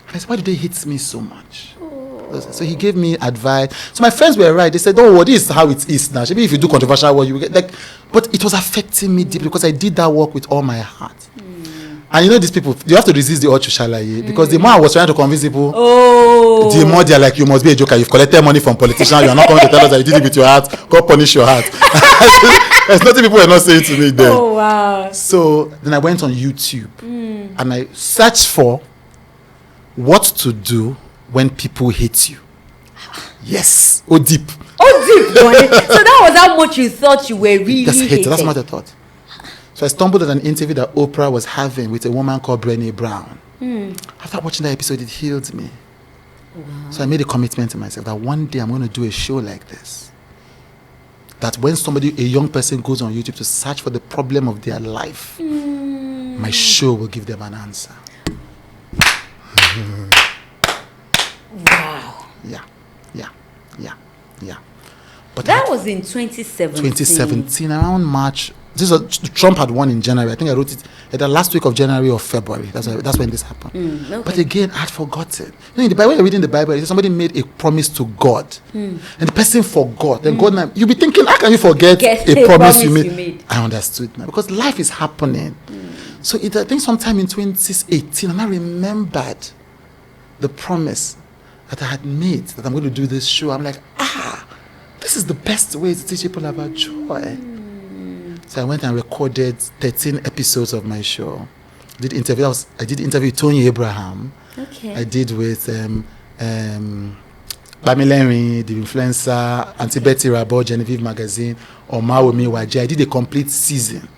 I said, why did they hit me so much? So he gave me advice. So my friends were right. They said, don't worry, this is how it is now. Maybe if you do controversial work, you will get but it was affecting me deeply because I did that work with all my heart. And these people, you have to resist the urge to shalaye because the more I was trying to convince people, the more they're like, you must be a joker. You've collected money from politicians. You are not going to tell us that you did it with your heart. God punish your heart. There's nothing people were not saying to me then. Oh, wow. So then I went on YouTube and I searched for what to do when people hate you. Yes. Deep. So that was how much you thought you were really hated. That's what I thought. So I stumbled on an interview that Oprah was having with a woman called Brené Brown. After watching that episode, it healed me. Wow. So I made a commitment to myself that one day I'm going to do a show like this. That when a young person goes on YouTube to search for the problem of their life, my show will give them an answer. Wow. Yeah. But that was in 2017. 2017, around March. Trump had won in January. I think I wrote it at the last week of January or February. That's when this happened. Okay. But again, I had forgotten. In the Bible, when you're reading the Bible, somebody made a promise to God, and the person forgot. Then God, you'll be thinking, how can you forget a promise you made? I understood now because life is happening. So I think sometime in 2018, and I remembered the promise that I had made that I'm going to do this show. I'm like, this is the best way to teach people about joy. So I went and recorded 13 episodes of my show. I did interview with Tony Abraham. Okay. I did with Bamilenri, the influencer, Auntie Betty Rabo, Genevieve Magazine, Omawomi Waje. I did a complete season.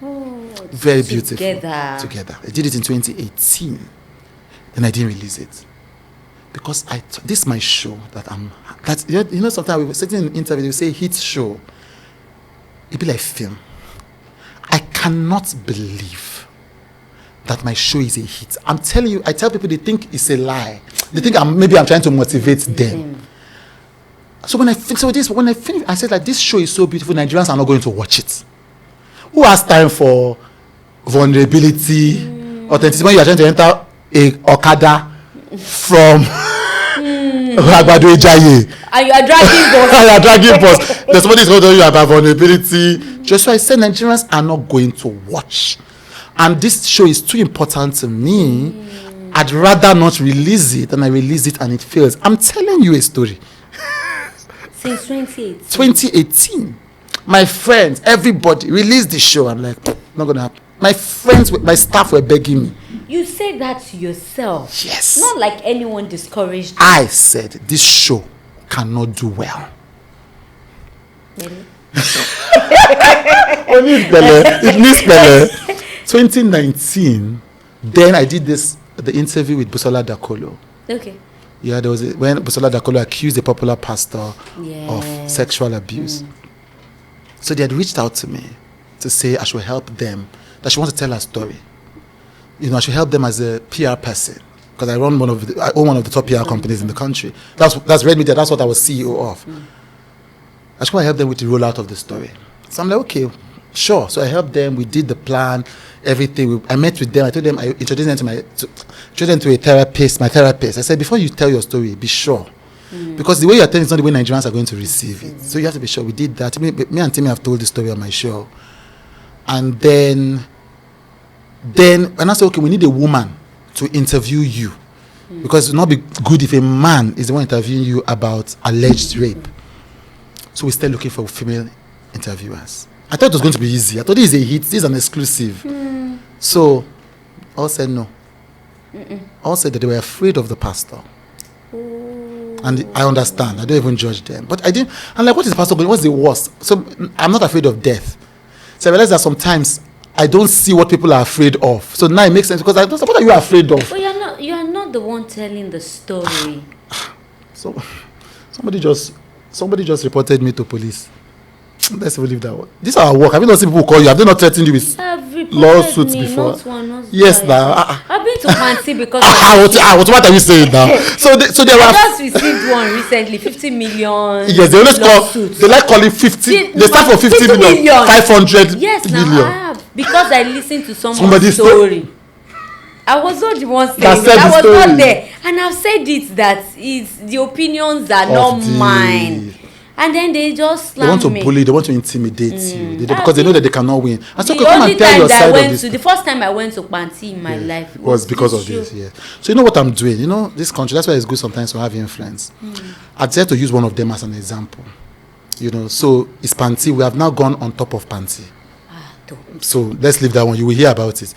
Very beautiful. Together. I did it in 2018. Then I didn't release it. Because this is my show sometimes we were sitting in an interview, they say hit show. It'd be like film. I cannot believe that my show is a hit. I'm telling you, I tell people they think it's a lie. They think maybe I'm trying to motivate them. So when I finish, I said like this show is so beautiful, Nigerians are not going to watch it. Who has time for vulnerability, authenticity when you are trying to enter a Okada from Agbado Ejaye? And you are dragging boss. You are dragging boss. There's somebody who's going to tell you about vulnerability. Just so I said Nigerians are not going to watch. And this show is too important to me. I'd rather not release it than I release it and it fails. I'm telling you a story. Since 2018. 2018. My friends, everybody released the show. I'm like, not going to happen. My friends, my staff were begging me. You said that to yourself. Yes. Not like anyone discouraged you. I said, this show cannot do well. Really? It needs Pele. 2019, then I did the interview with Busola Dakolo. Okay. Yeah, there was when Busola Dakolo accused a popular pastor of sexual abuse. So they had reached out to me to say I should help them, that she wants to tell her story. You know, I should help them as a PR person because I own one of the top PR companies in the country. That's Red Media. That's what I was CEO of. I just want to help them with the rollout of the story. So I'm like, okay, sure. So I helped them. We did the plan, everything. I met with them. I told them, I introduced them to a therapist, my therapist. I said, before you tell your story, be sure. Because the way you're telling is not the way Nigerians are going to receive it. So you have to be sure. We did that. Me and Timmy have told the story on my show. And then when I said, okay, we need a woman to interview you. Because it will not be good if a man is the one interviewing you about alleged rape. So we started looking for female interviewers. I thought it was going to be easy. I thought this is a hit. This is an exclusive. So all said no. All said that they were afraid of the pastor. And I understand. I don't even judge them. But I didn't. I'm like, what is the pastor going? What's the worst? So I'm not afraid of death. So I realize that sometimes I don't see what people are afraid of. So now it makes sense because I don't. What are you afraid of? But you are not the one telling the story. So somebody just reported me to police. Let's leave that one. This is our work. Have you not seen people call you? Have they not threatened you with lawsuits before? Not yes, now. I've been to Fancy because what are you saying now? So they were. I just received one recently, 50 million. Yes, they always call. They like calling 50. They start for 50 million. 500 yes, million. Now I have because I listened to somebody's story. I was not the one saying it. I was not there, and I've said it that it's the opinions are not mine. And then they just they want to bully, they want to intimidate you because they know that they cannot win. And so come and tell your side of this. The first time I went to Panti in my life was because of this. Yeah. So you know what I'm doing? You know this country. That's why it's good sometimes to have influence. I decided to use one of them as an example. You know, so it's Panti. We have now gone on top of Panti. So let's leave that one. You will hear about it.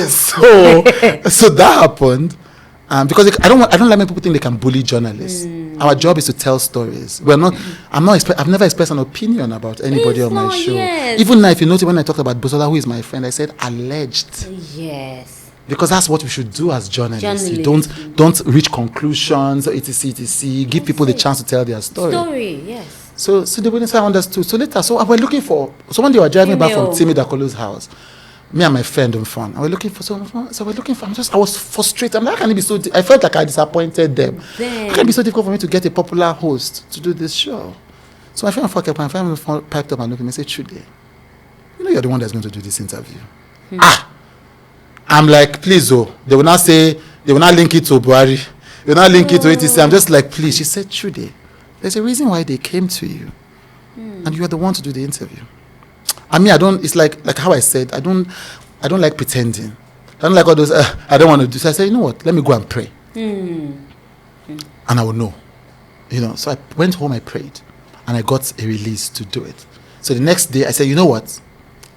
So that happened. Because I don't like when people think they can bully journalists. Our job is to tell stories. I've never expressed an opinion about anybody on my show. Yes. Even now, if you notice when I talked about Busola, who is my friend, I said alleged. Yes. Because that's what we should do as journalists. You don't reach conclusions or etc. Give people the chance to tell their story. Yes. So they wouldn't say I understood. So later, we're looking for. So one day we were driving back from Timmy Dakolo's house. Me and my friend on phone. And we're looking for someone. So we're looking for. I was frustrated. How can it be so? I felt like I disappointed them. How can it be so difficult for me to get a popular host to do this show? So my friend piped up and looked at me and said, "Chude, you know you're the one that's going to do this interview." I'm like, please, they will not say. They will not link it to Buhari. They will not link it to etc. I'm just like, please. She said, "Chude, there's a reason why they came to you, and you are the one to do the interview." I mean, it's like how I said, I don't like pretending. I don't like all those, I don't want to do. So I said, you know what, let me go and pray. And I will know. You know, so I went home, I prayed, and I got a release to do it. So the next day, I said, you know what,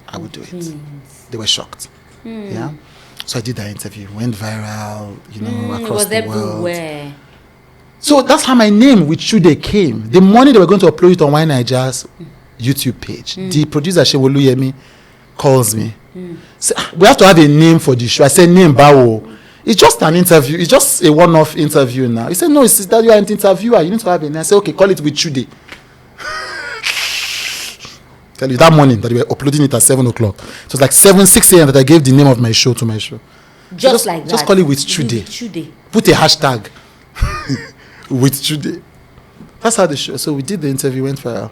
I will do it. They were shocked. Yeah. So I did that interview, went viral, you know, across the world. Everywhere. So that's how my name with Chude came. The morning they were going to upload it on Why Nigeria's YouTube page. The producer Shewoluyemi calls me. So, we have to have a name for the show. I said, name Bawo. It's just an interview. It's just a one-off interview now. He said, no, it's that you are an interviewer. You need to have a name. I said, okay, call it with Chude. Tell you that morning that we were uploading it at 7 o'clock. So it was like 6 a.m. that I gave the name of my show to my show. Just like that. Just call it with Chude. Chude. Put a hashtag with Chude. That's how the show. So we did the interview, went viral.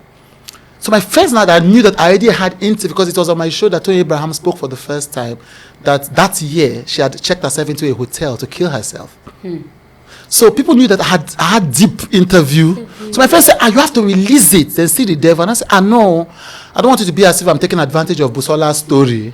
So my friends now that knew that I already had interview, because it was on my show that Tony Abraham spoke for the first time, that year she had checked herself into a hotel to kill herself. So people knew that I had deep interview. So my friend said, you have to release it, then see the devil. And I said, no, I don't want it to be as if I'm taking advantage of Busola's story.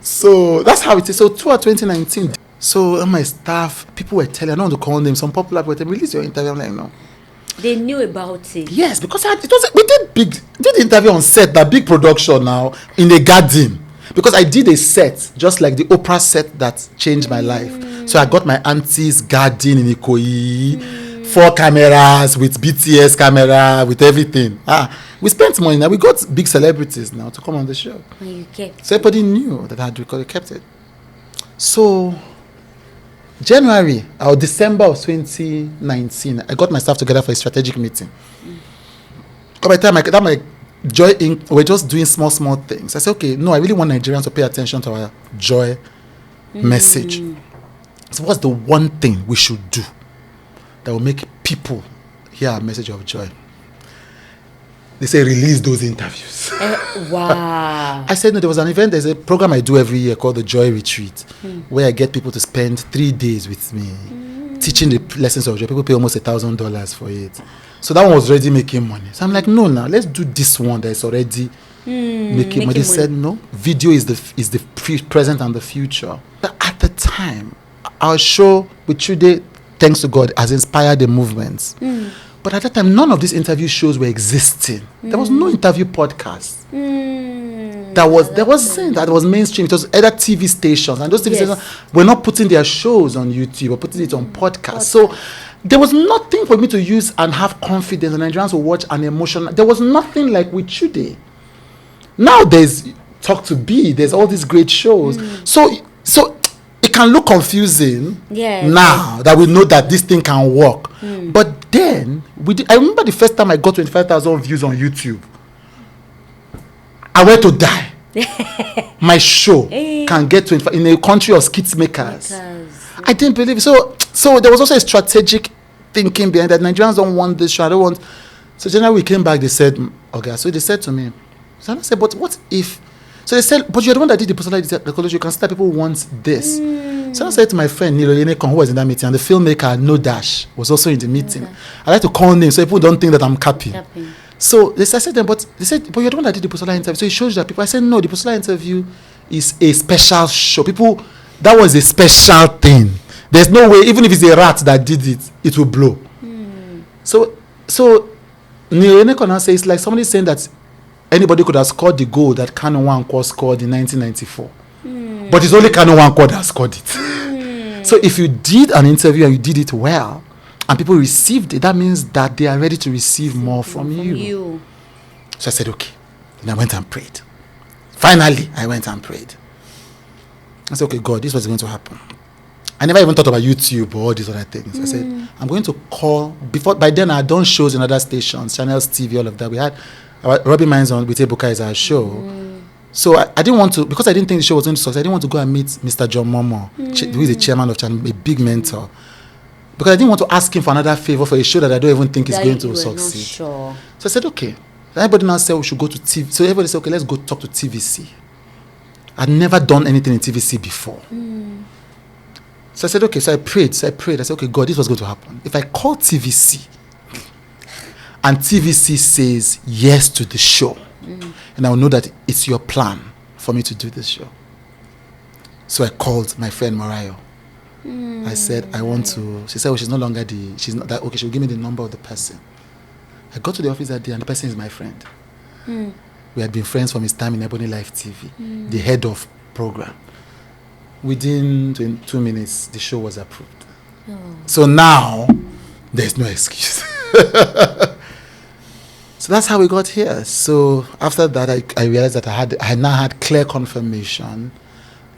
So that's how it is. So throughout 2019, so my staff, people were telling, I don't want to call them, some popular people, release your interview. I'm like, no. They knew about it. Yes, because we did the interview on set, that big production now, in a garden. Because I did a set, just like the Oprah set that changed my life. So I got my auntie's garden in Ikoyi, 4 cameras with BTS camera, with everything. We spent money now. We got big celebrities now to come on the show. And you kept. So everybody knew that I had recorded, kept it. So January or December of 2019, I got my staff together for a strategic meeting. By the time I got my Joy Inc., we're just doing small things. I said, okay, no, I really want Nigerians to pay attention to our joy message. So what's the one thing we should do that will make people hear our message of joy? They say release those interviews. Wow. I said, no, there's a program I do every year called the Joy Retreat, where I get people to spend 3 days with me, teaching the lessons of joy. People pay almost $1,000 for it. So that one was already making money. So I'm like, no, now let's do this one that is already making money. They said, no, video is the present and the future. But at the time, our show with Chude, thanks to God, has inspired the movements. But at that time, none of these interview shows were existing. There was no interview podcast. There was mainstream. It was either TV stations, and those TV stations were not putting their shows on YouTube or putting it on podcasts. So there was nothing for me to use and have confidence, and Nigerians will watch an emotional. There was nothing like with Chude. Now there's Talk to Be. There's all these great shows. So it can look confusing now that we know that this thing can work. But then I remember the first time I got 25,000 views on YouTube. I went to die. My show can get 25 in a country of skits makers. I didn't believe it. So there was also a strategic thinking behind that. Nigerians don't want this show. I don't want. So generally we came back. They said, okay. So they said to me, so I said, but what if? So they said, but you're the one that did the personalized psychology. You can start. People want this. So I said to my friend Nilo Yenekon, who was in that meeting, and the filmmaker No Dash was also in the meeting. I like to call names so people don't think that I'm capping. So I said to them, but you're the one that did the personalized interview. So it shows that people. I said, no, the personalized interview is a special show. That was a special thing. There's no way, even if it's a rat that did it, it will blow. So Nilo Yenekon now says, it's like somebody saying that anybody could have scored the goal that Kano Nwankwo scored in 1994. But it's only Kano Nwankwo that scored it. So if you did an interview and you did it well, and people received it, that means that they are ready to receive more from you. So I said, okay. And I went and prayed. Finally, I went and prayed. I said, okay, God, this was going to happen. I never even thought about YouTube or all these other things. I said, I'm going to call. By then, I had done shows in other stations, channels, TV, all of that. We had Robbie Mines on with Ebuka as our show. So I didn't want to, because I didn't think the show was going to succeed, I didn't want to go and meet Mr. John Momo, who is the chairman of channel, a big mentor. Because I didn't want to ask him for another favor for a show that I don't even think is going to succeed. So I said, okay. Everybody now said we should go to TV. So everybody said, okay, let's go talk to TVC. I'd never done anything in TVC before. So I said, okay. So I prayed. I said, okay, God, this was going to happen. If I call TVC and TVC says yes to the show, and I will know that it's your plan for me to do this show. So I called my friend Mariah. I said, I want to. She said, well, she's not that. Okay, she'll give me the number of the person. I got to the office that day, and the person is my friend. We had been friends from his time in Ebony Life TV, the head of program. Within 2 minutes, the show was approved. So now, there's no excuse. So that's how we got here. So after that, I realized that I now had clear confirmation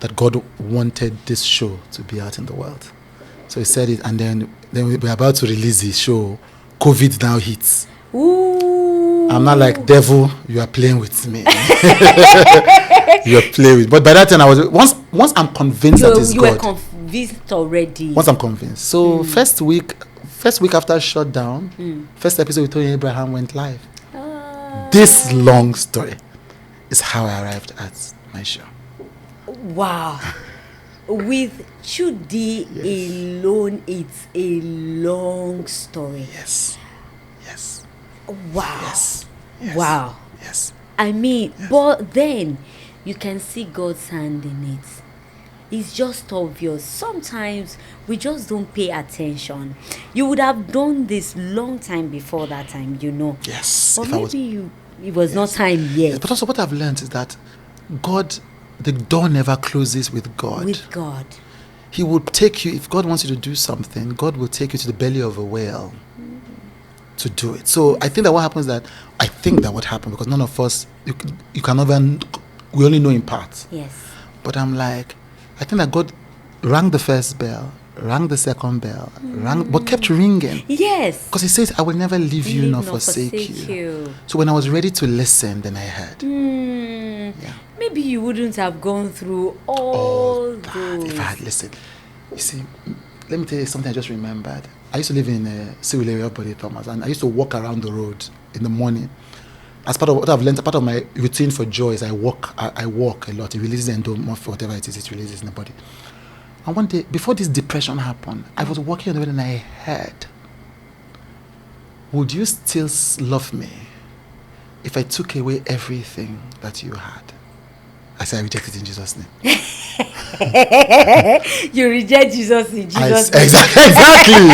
that God wanted this show to be out in the world. So he said it, and then we were about to release the show. COVID now hits. And I'm not like, devil, you are playing with me. You are playing with. But by that time, I was once I'm convinced that it's you God. were convinced already. Once I'm convinced. So first week after shutdown, first episode with Tony Abraham went live. This long story is how I arrived at my show. Wow. With Chude alone, it's a long story. Yes. Wow. Yes. Wow. Yes. I mean, but then you can see God's hand in it. It's just obvious. Sometimes we just don't pay attention. You would have done this long time before that time, Yes. Or maybe it was not time yet. Yes, but also what I've learned is that God, the door never closes with God. With God. He will take you, if God wants you to do something, God will take you to the belly of a whale to do it. So I think that what happens what happened, because none of us, you can never, we only know in part. Yes. But I'm like, I think that God rang the first bell, rang the second bell, but kept ringing. Yes. Because he says, I will never leave you nor forsake you. So when I was ready to listen, then I heard. Yeah. Maybe you wouldn't have gone through all that those. if I had listened. You see, let me tell you something I just remembered. I used to live in Civil area of Body Thomas, and I used to walk around the road in the morning. As part of what I've learned, part of my routine for joy is I walk a lot. It releases endorphin, whatever it is, it releases in the body. And one day, before this depression happened, I was walking on the road and I heard, would you still love me if I took away everything that you had? I said, I reject it in Jesus' name. You reject Jesus in Jesus' name. Exactly.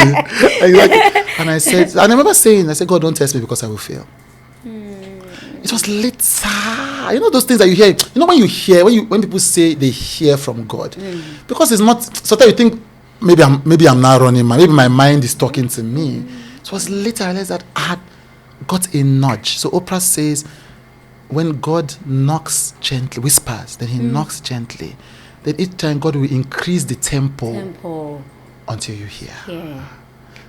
And I said, I remember saying, God, don't test me because I will fail. It was later. You know those things that you hear. You know when people say they hear from God, because it's not. Sometimes you think maybe I'm not running. Maybe my mind is talking to me. It was later I realized that I had got a nudge. So Oprah says, when God knocks gently, whispers, then He knocks gently. Then each time God will increase the tempo until you hear. Yeah.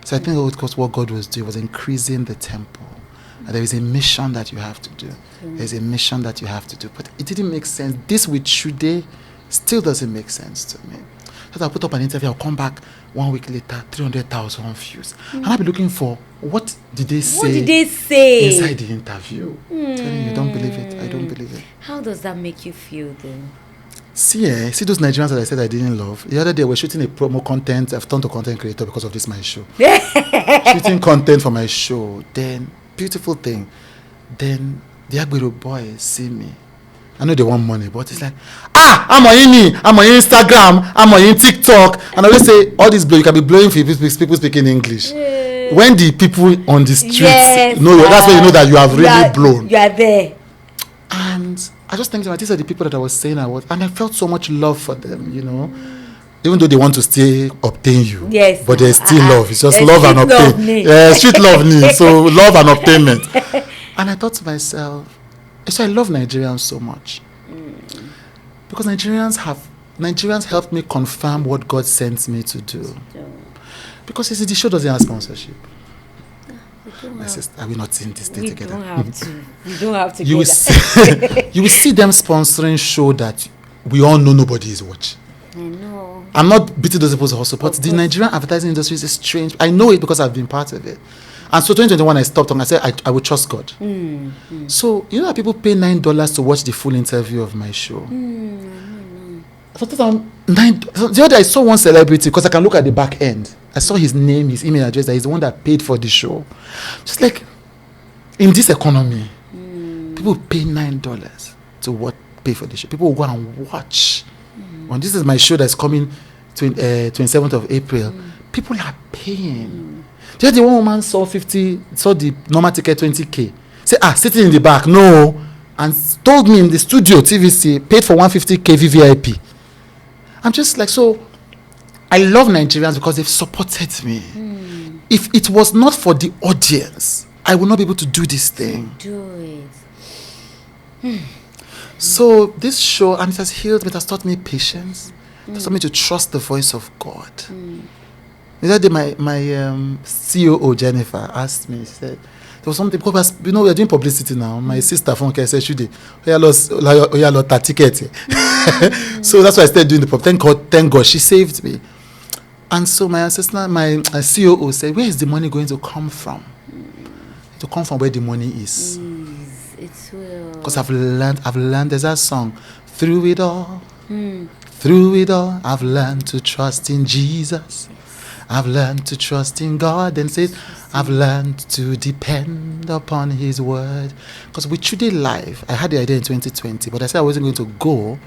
So I think that was what God was doing, was increasing the tempo. And there is a mission that you have to do. There's a mission that you have to do. But it didn't make sense. This with Chude still doesn't make sense to me. So I put up an interview, I'll come back 1 week later, 300,000 views. And I'll be looking for, what did they say inside the interview? Telling you, don't believe it. I don't believe it. How does that make you feel then? See those Nigerians that I said I didn't love. The other day we're shooting a promo content. I've turned to content creator because of this my show. Shooting content for my show. Then beautiful thing. Then the Agbero boys see me. I know they want money, but it's like, I'm on Instagram, I'm on TikTok, and I always say all this blow. You can be blowing for people speaking English. When the people on the streets know you, that's when you know that you have really blown. You are there. And I just think these are the people that I was saying I was, and I felt so much love for them, even though they want to still obtain you. Yes. But there's still love. It's just love and obtain. Street love me. So love and obtainment. And I thought to myself, so I love Nigerians so much. Because Nigerians helped me confirm what God sent me to do. Because the show doesn't have sponsorship. My sister, are we not in this day together? We don't have to. You will see them sponsoring show that we all know nobody is watching. I know. I'm not beating those people's hustle, but the Nigerian advertising industry is strange. I know it because I've been part of it. And so 2021 I stopped and I said I would trust God. So you know that people pay $9 to watch the full interview of my show. The other day I saw one celebrity, because I can look at the back end. I saw his name, his email address, that he's the one that paid for the show. Just like in this economy, people pay $9 to pay for the show. People will go and watch. When this is my show that's coming 27th of April, people are paying. The one woman saw the normal ticket 20K. Say, sitting in the back, no. And told me in the studio, TVC, paid for 150K VVIP. I'm just like, so I love Nigerians because they've supported me. If it was not for the audience, I would not be able to do this thing. Do it. So this show, and it has healed me, it has taught me patience. It has taught me to trust the voice of God. The other day, my COO, Jennifer, asked me, she said, was something because we are doing publicity now. My sister from Funke said, "Chude, you lost that ticket." So that's why I started doing the pub. Thank God, she saved me. And so my assistant, my COO said, "Where is the money going to come from? To come from where the money is." It will. Because I've learned. There's that song, through it all, I've learned to trust in Jesus. I've learned to trust in God, and says, I've learned to depend upon His word. Because with Chude Life, I had the idea in 2020, but I said I wasn't going to go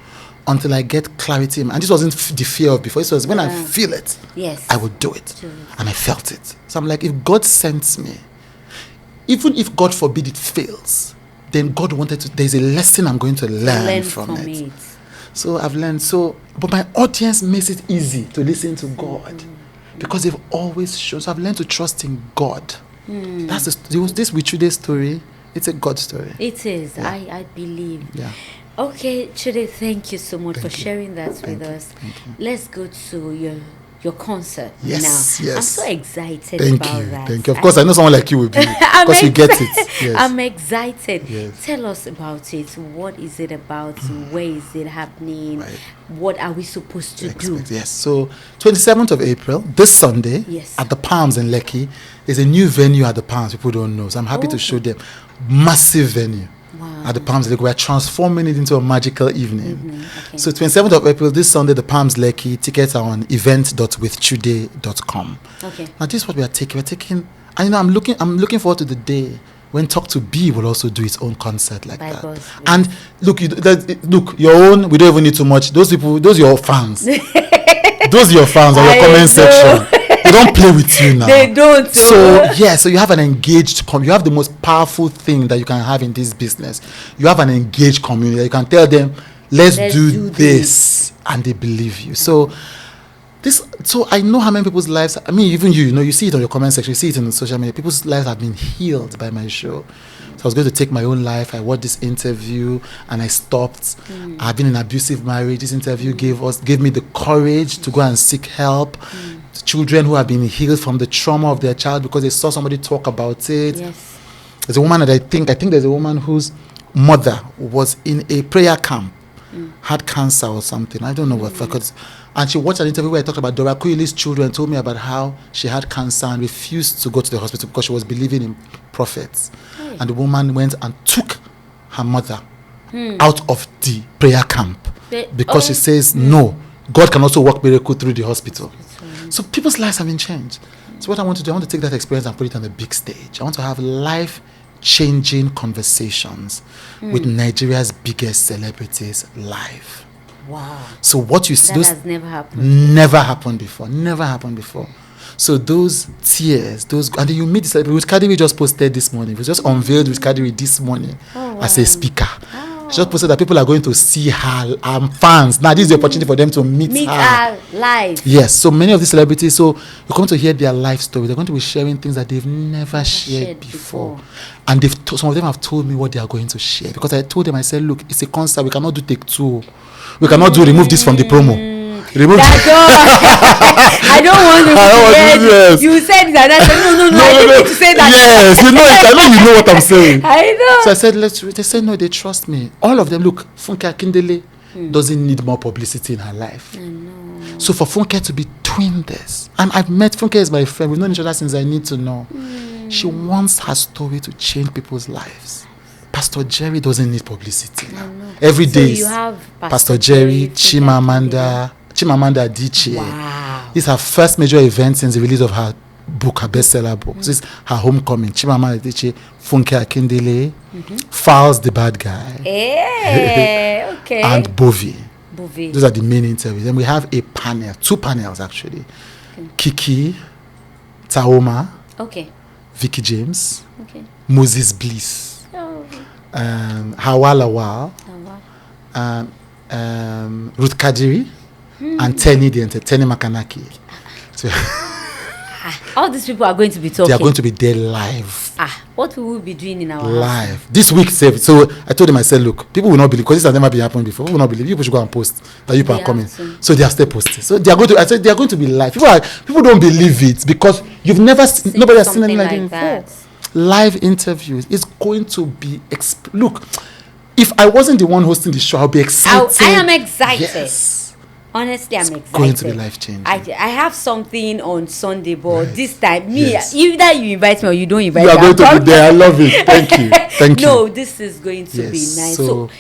until I get clarity. And this wasn't the fear of before. It was when I feel it, yes, I would do it. And I felt it. So I'm like, if God sends me, even if God forbid it fails, then God wanted to, there's a lesson I'm going to learn from it. So I've learned. But my audience makes it easy to listen to God. Because they've always shown. So I've learned to trust in God. That's this with today's story. It's a God story. It is. Yeah. I believe. Yeah. Okay, Chude, thank you so much for sharing that with you. us. Let's go to your concert Yes, now. yes. I'm so excited Thank about you. that. Thank you. Of course, I know someone like you will be. Because you get it. Yes. I'm excited. Yes. Tell us about it. What is it about? Where is it happening? Right. What are we supposed to do? Yes. So 27th of April, this Sunday, Yes. at the Palms in Lekki, there's a new venue at the Palms. People don't know. So I'm happy to show them. Massive venue. Wow. At the Palms Lekki. We're transforming it into a magical evening. Okay. So 27th of April, this Sunday, the Palms Lekki. Tickets are on event.withchude.com. Okay. Now this is what we are taking. We're taking, and I'm looking forward to the day when Talk to B will also do its own concert like By that. boss, yes. And look, your own, we don't even need too much. Those people, those are your fans. Those are your fans on your comment section. They don't play with you now. They don't. So so you have an engaged you have the most powerful thing that you can have in this business. You have an engaged community. You can tell them, let's do this, and they believe you. So I know how many people's lives, I mean, even you see it on your comment section, you see it in social media, people's lives have been healed by my show. So I was going to take my own life. I watched this interview and I stopped. I've been in an abusive marriage. This interview gave me the courage to go and seek help. Children who have been healed from the trauma of their child because they saw somebody talk about it. Yes. There's a woman that I think there's a woman whose mother was in a prayer camp, had cancer or something. I don't know what. And she watched an interview where I talked about Dora Kuyili's children, told me about how she had cancer and refused to go to the hospital because she was believing in prophets. Hey. And the woman went and took her mother out of the prayer camp because she says, no, God can also work miracle through the hospital. So people's lives have been changed. So what I want to do, I want to take that experience and put it on the big stage. I want to have life-changing conversations with Nigeria's biggest celebrities live. Wow. So what you see, That those has never happened. never happened before. So those tears, and then you meet the celebrity. With Kadiri just posted this morning. It was just unveiled with Kadiri this morning as a speaker. She just posted that people are going to see her. Fans. Now this is the opportunity for them to meet her live. Yes. So many of these celebrities. So you're going to hear their life story. They're going to be sharing things that they've never shared before. And some of them have told me what they are going to share because I told them. I said, look, it's a concert. We cannot do take two. We cannot remove this from the promo. Remove I don't want to yes. You said that. I said, no. I didn't need to say that. Yes, you know what I'm saying. I know. So I said, they said, no, they trust me. All of them, look, Funke Akindele doesn't need more publicity in her life. I know. So for Funke to be doing this, and I've met Funke as my friend. We've known each other since I need to know. She wants her story to change people's lives. Pastor Jerry doesn't need publicity now. Every day, you have Pastor Jerry, Chimamanda Adichie. Wow. This is her first major event since the release of her book, her bestseller book. This is her homecoming. Chimamanda Adichie, Funke Akindele, Falz the Bad Guy, okay. and Bovi. Bovi. Those are the main interviews. Then we have a panel, 2 panels actually. Kiki, Taoma, Vicky James, Moses Bliss. Hawa Lawal, Ruth Kadiri, and Tenny Makanaki. So all these people are going to be talking. They are going to be there live. What will we be doing in our live house? this week? So I told them, I said, look, people will not believe because this has never been happened before. People will not believe. People should go and post that you are coming. So they are still posting. So they are going to. I said they are going to be live. People don't believe it because you've never nobody has seen anything like that before. live interviews. It's going to be look. If I wasn't the one hosting the show, I'll be excited. I am excited. Yes. Honestly, I'm excited. Going to be life-changing. I have something on Sunday, but Right. this time, Yes. either you invite me or you don't invite You me. are going to be there. I love it. Thank you. Thank you. No, this is going to be Yes, nice. so- So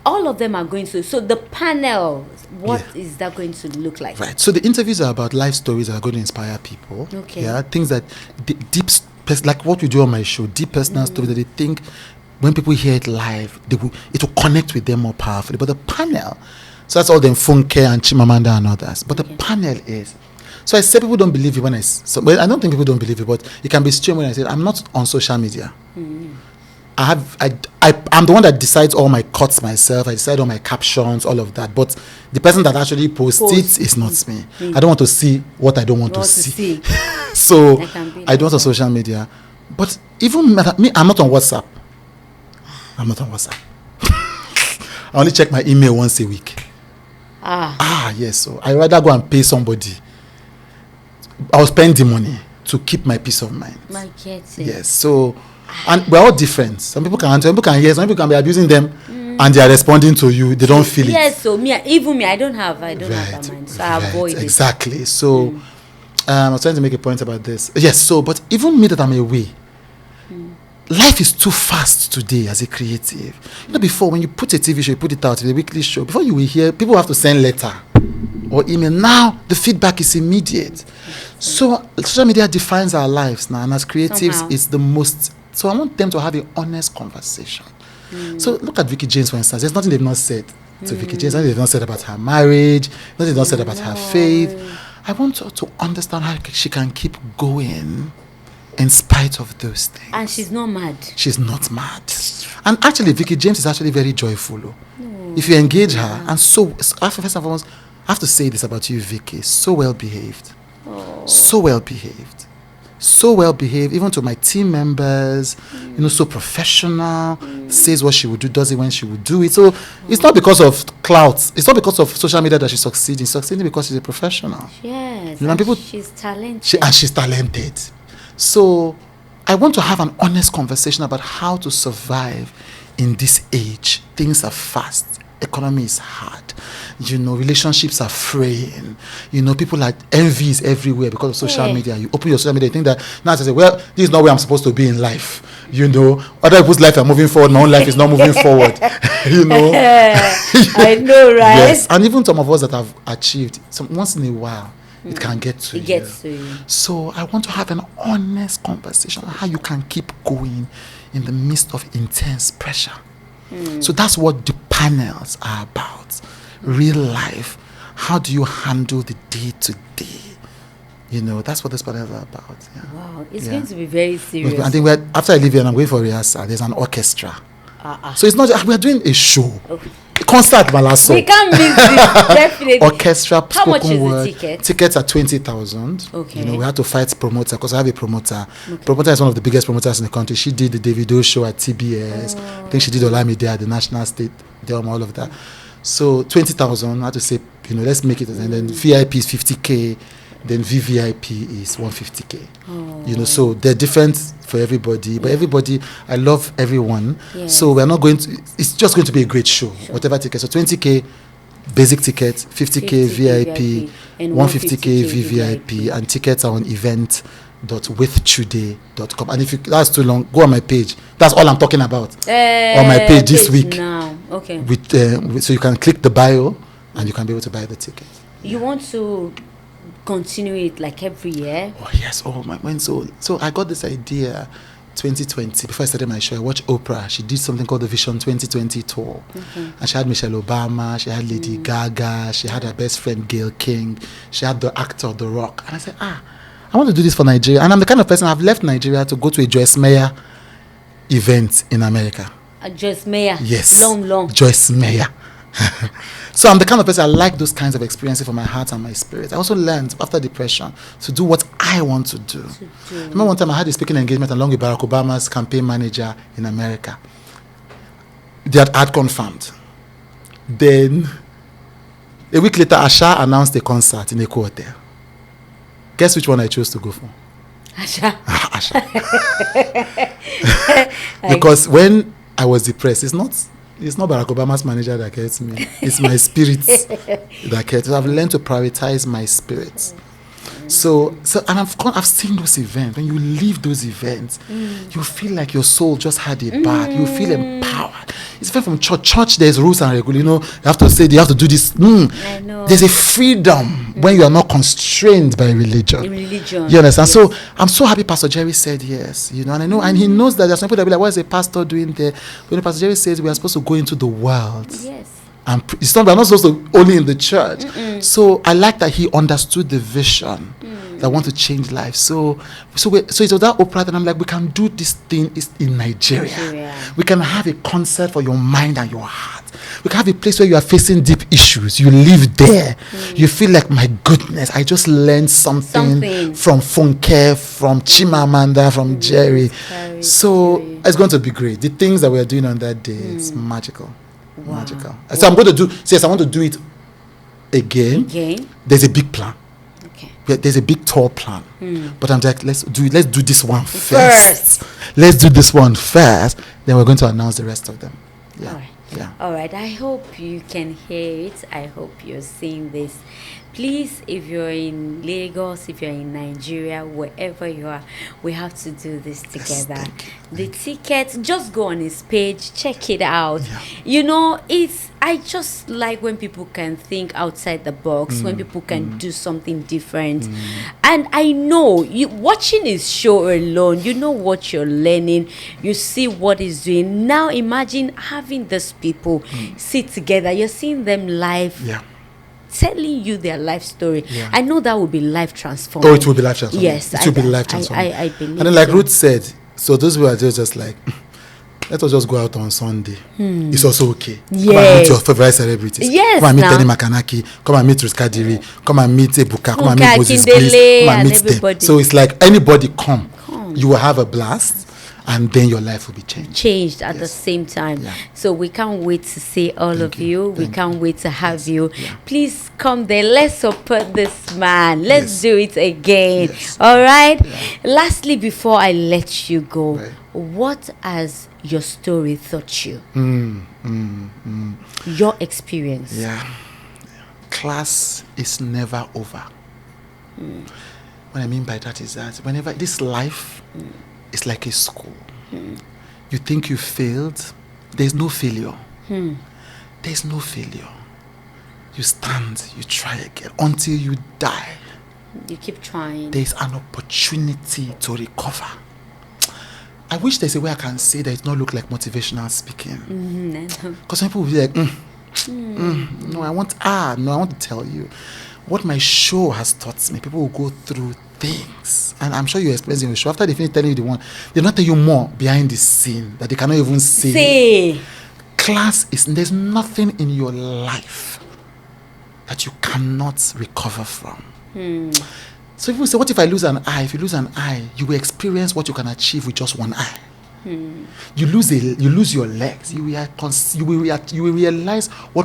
all of them are going to. So the panel, what Yeah. is that going to look like? Right. So the interviews are about life stories that are going to inspire people. Okay. Yeah. Things that like what we do on my show, deep personal stories that they think when people hear it live, it will connect with them more powerfully. But the panel, so that's all them Funke and Chimamanda and others. But the panel is. So I say people don't believe it when well, I don't think people don't believe it, but it can be strange when I say I'm not on social media. I'm the one that decides all my cuts myself. I decide all my captions, all of that. But the person that actually posts it is not me. I don't want to see what I don't want to see. So I don't on social media. But even me, I'm not on WhatsApp. I only check my email once a week. Yes. So I rather go and pay somebody. I'll spend the money to keep my peace of mind. Yes. So, and we're all different. Some people can answer, some people can hear, some people can be abusing them, and they are responding to you. They don't feel it. Yes. So even me, I don't have that mind. So I avoid it. Exactly. So, I was trying to make a point about this. Yes. So, but even me that I'm away. Life is too fast today as a creative. You know, before when you put a TV show, you put it out, a weekly show, before you will hear, people have to send letter or email. Now, the feedback is immediate. So, social media defines our lives now, and as creatives, it's the most. So, I want them to have an honest conversation. So, look at Vicky James, for instance. There's nothing they've not said to Vicky James. Nothing they've not said about her marriage, nothing they've not said about her faith. I want her to understand how she can keep going in spite of those things. And she's not mad. She's not mad. And actually, Vicky James is actually very joyful. If you engage her, and first and foremost, I have to say this about you, Vicky. So well behaved. So well behaved. So well behaved, even to my team members. So professional. Says what she would do, does it when she would do it. So it's not because of clout. It's not because of social media that she's succeeding. She's succeeding because she's a professional. Yes. And people, she's talented. She's talented. So I want to have an honest conversation about how to survive in this age. Things are fast. Economy is hard. Relationships are fraying. People are envies everywhere because of social media. You open your social media, you think that now I say, well, this is not where I'm supposed to be in life. Other people's life are moving forward. My own life is not moving forward. I know, right? Yes. And even some of us that have achieved, once in a while, it can get to you. It gets to you. So I want to have an honest conversation on how you can keep going in the midst of intense pressure. So that's what the panels are about. Real life. How do you handle the day to day? That's what this panels are about. Yeah. Wow, it's going to be very serious. I think after I leave here and I'm going for rehearsal, there's an orchestra. So it's not just, we're doing a show. A concert, Malaso. We can't miss this, definitely. Orchestra, how much is word. the ticket? Tickets are 20,000. Okay. We had to fight promoter because I have a promoter. Promoter is one of the biggest promoters in the country. She did the Davido show at TBS. I think she did Olamide at the National State, all of that. So 20,000. I had to say, let's make it, and then VIP is 50K. Then VVIP is 150K. So they're different for everybody, but everybody, I love everyone. Yes. So we're not going to, it's just going to be a great show, whatever ticket. So 20K basic ticket, 50K VIP, and 150K VVIP, and tickets are on event.withchude.com. And if that's too long, go on my page. That's all I'm talking about on my page this week. Now, okay. So you can click the bio and you can be able to buy the ticket. You want to continue it like every year? Oh yes. Oh my man. So I got this idea 2020 before I started my show. I watched Oprah. She did something called the Vision 2020 tour. And she had Michelle Obama, she had Lady Gaga, she had her best friend Gayle King, she had the actor The Rock. And I said, I want to do this for Nigeria. And I'm the kind of person, I've left Nigeria to go to a Joyce Meyer event in America. Joyce Meyer? Yes. Long. Joyce Meyer. So I'm the kind of person, I like those kinds of experiences for my heart and my spirit. I also learned after depression to do what I want to do. I remember one time I had a speaking engagement along with Barack Obama's campaign manager in America. They had confirmed. Then a week later, Asha announced a concert in a hotel. Guess which one I chose to go for? Asha. Asha. Because when I was depressed, it's not Barack Obama's manager that gets me. It's my spirit that gets me. I've learned to prioritize my spirit. So and I've seen those events. When you leave those events, you feel like your soul just had a bath. You feel empowered. It's different from church. Church, there's rules and regulations. You have to say, you have to do this. I know. There's a freedom when you are not constrained by religion. You understand? Yes. So I'm so happy Pastor Jerry said yes. And I know, and he knows that there's some people that be like, what is a pastor doing there? When Pastor Jerry says we are supposed to go into the world. Yes. And it's not, we're not supposed to only in the church. So I like that he understood the vision that I want to change lives. So it was that opera that I'm like, we can do this thing is in Nigeria. We can have a concert for your mind and your heart. We can have a place where you are facing deep issues. You live there. You feel like, my goodness, I just learned something from Funke, from Chimamanda, from Jerry. So it's going to be great. The things that we are doing on that day, it's magical. Wow. Magical. So I'm going to do, I want to do it again. There's a big plan. There's a big tall plan, but I'm like, let's do this one first. Let's do this one first, then we're going to announce the rest of them. All right. I hope you can hear it. I hope you're seeing this. Please, if you're in Lagos, if you're in Nigeria, wherever you are, we have to do this together. The tickets, just go on his page, check it out. I just like when people can think outside the box, when people can do something different. And I know, watching his show alone, you know what you're learning, you see what he's doing. Now imagine having these people sit together, you're seeing them live. Telling you their life story. I know that will be life transforming. It will be life transforming. Yes, it will be life transforming. I believe. And then, like Ruth said, so those who are just like, let us just go out on Sunday. It's also okay. Come and meet your favorite celebrities. Come and meet Danny Makanaki. Come and meet Ruth Kadiri. Come and meet Ebuka. Come and meet Moses Bliss. Come and meet them. So it's like, anybody come. You will have a blast. And then your life will be changed at the same time. So we can't wait to see all of you. We can't wait to have you. Please come there. Let's support this man. Let's do it again. All right. Lastly, before I let you go, what has your story taught you? Your experience. Class is never over. What I mean by that is that whenever this life is like a school, you think you failed, there's no failure. There's no failure. You stand, you try again until you die. You keep trying. There's an opportunity to recover. I wish there's a way I can say that it not look like motivational speaking. Because some people will be like, no, I want to tell you what my show has taught me. People will go through things, and I'm sure you're experiencing your show. After they finish telling you the one, they'll not tell you more behind the scene that they cannot even see. There's nothing in your life that you cannot recover from. So people say, what if I lose an eye? If you lose an eye, you will experience what you can achieve with just one eye. You lose your legs. You will realize why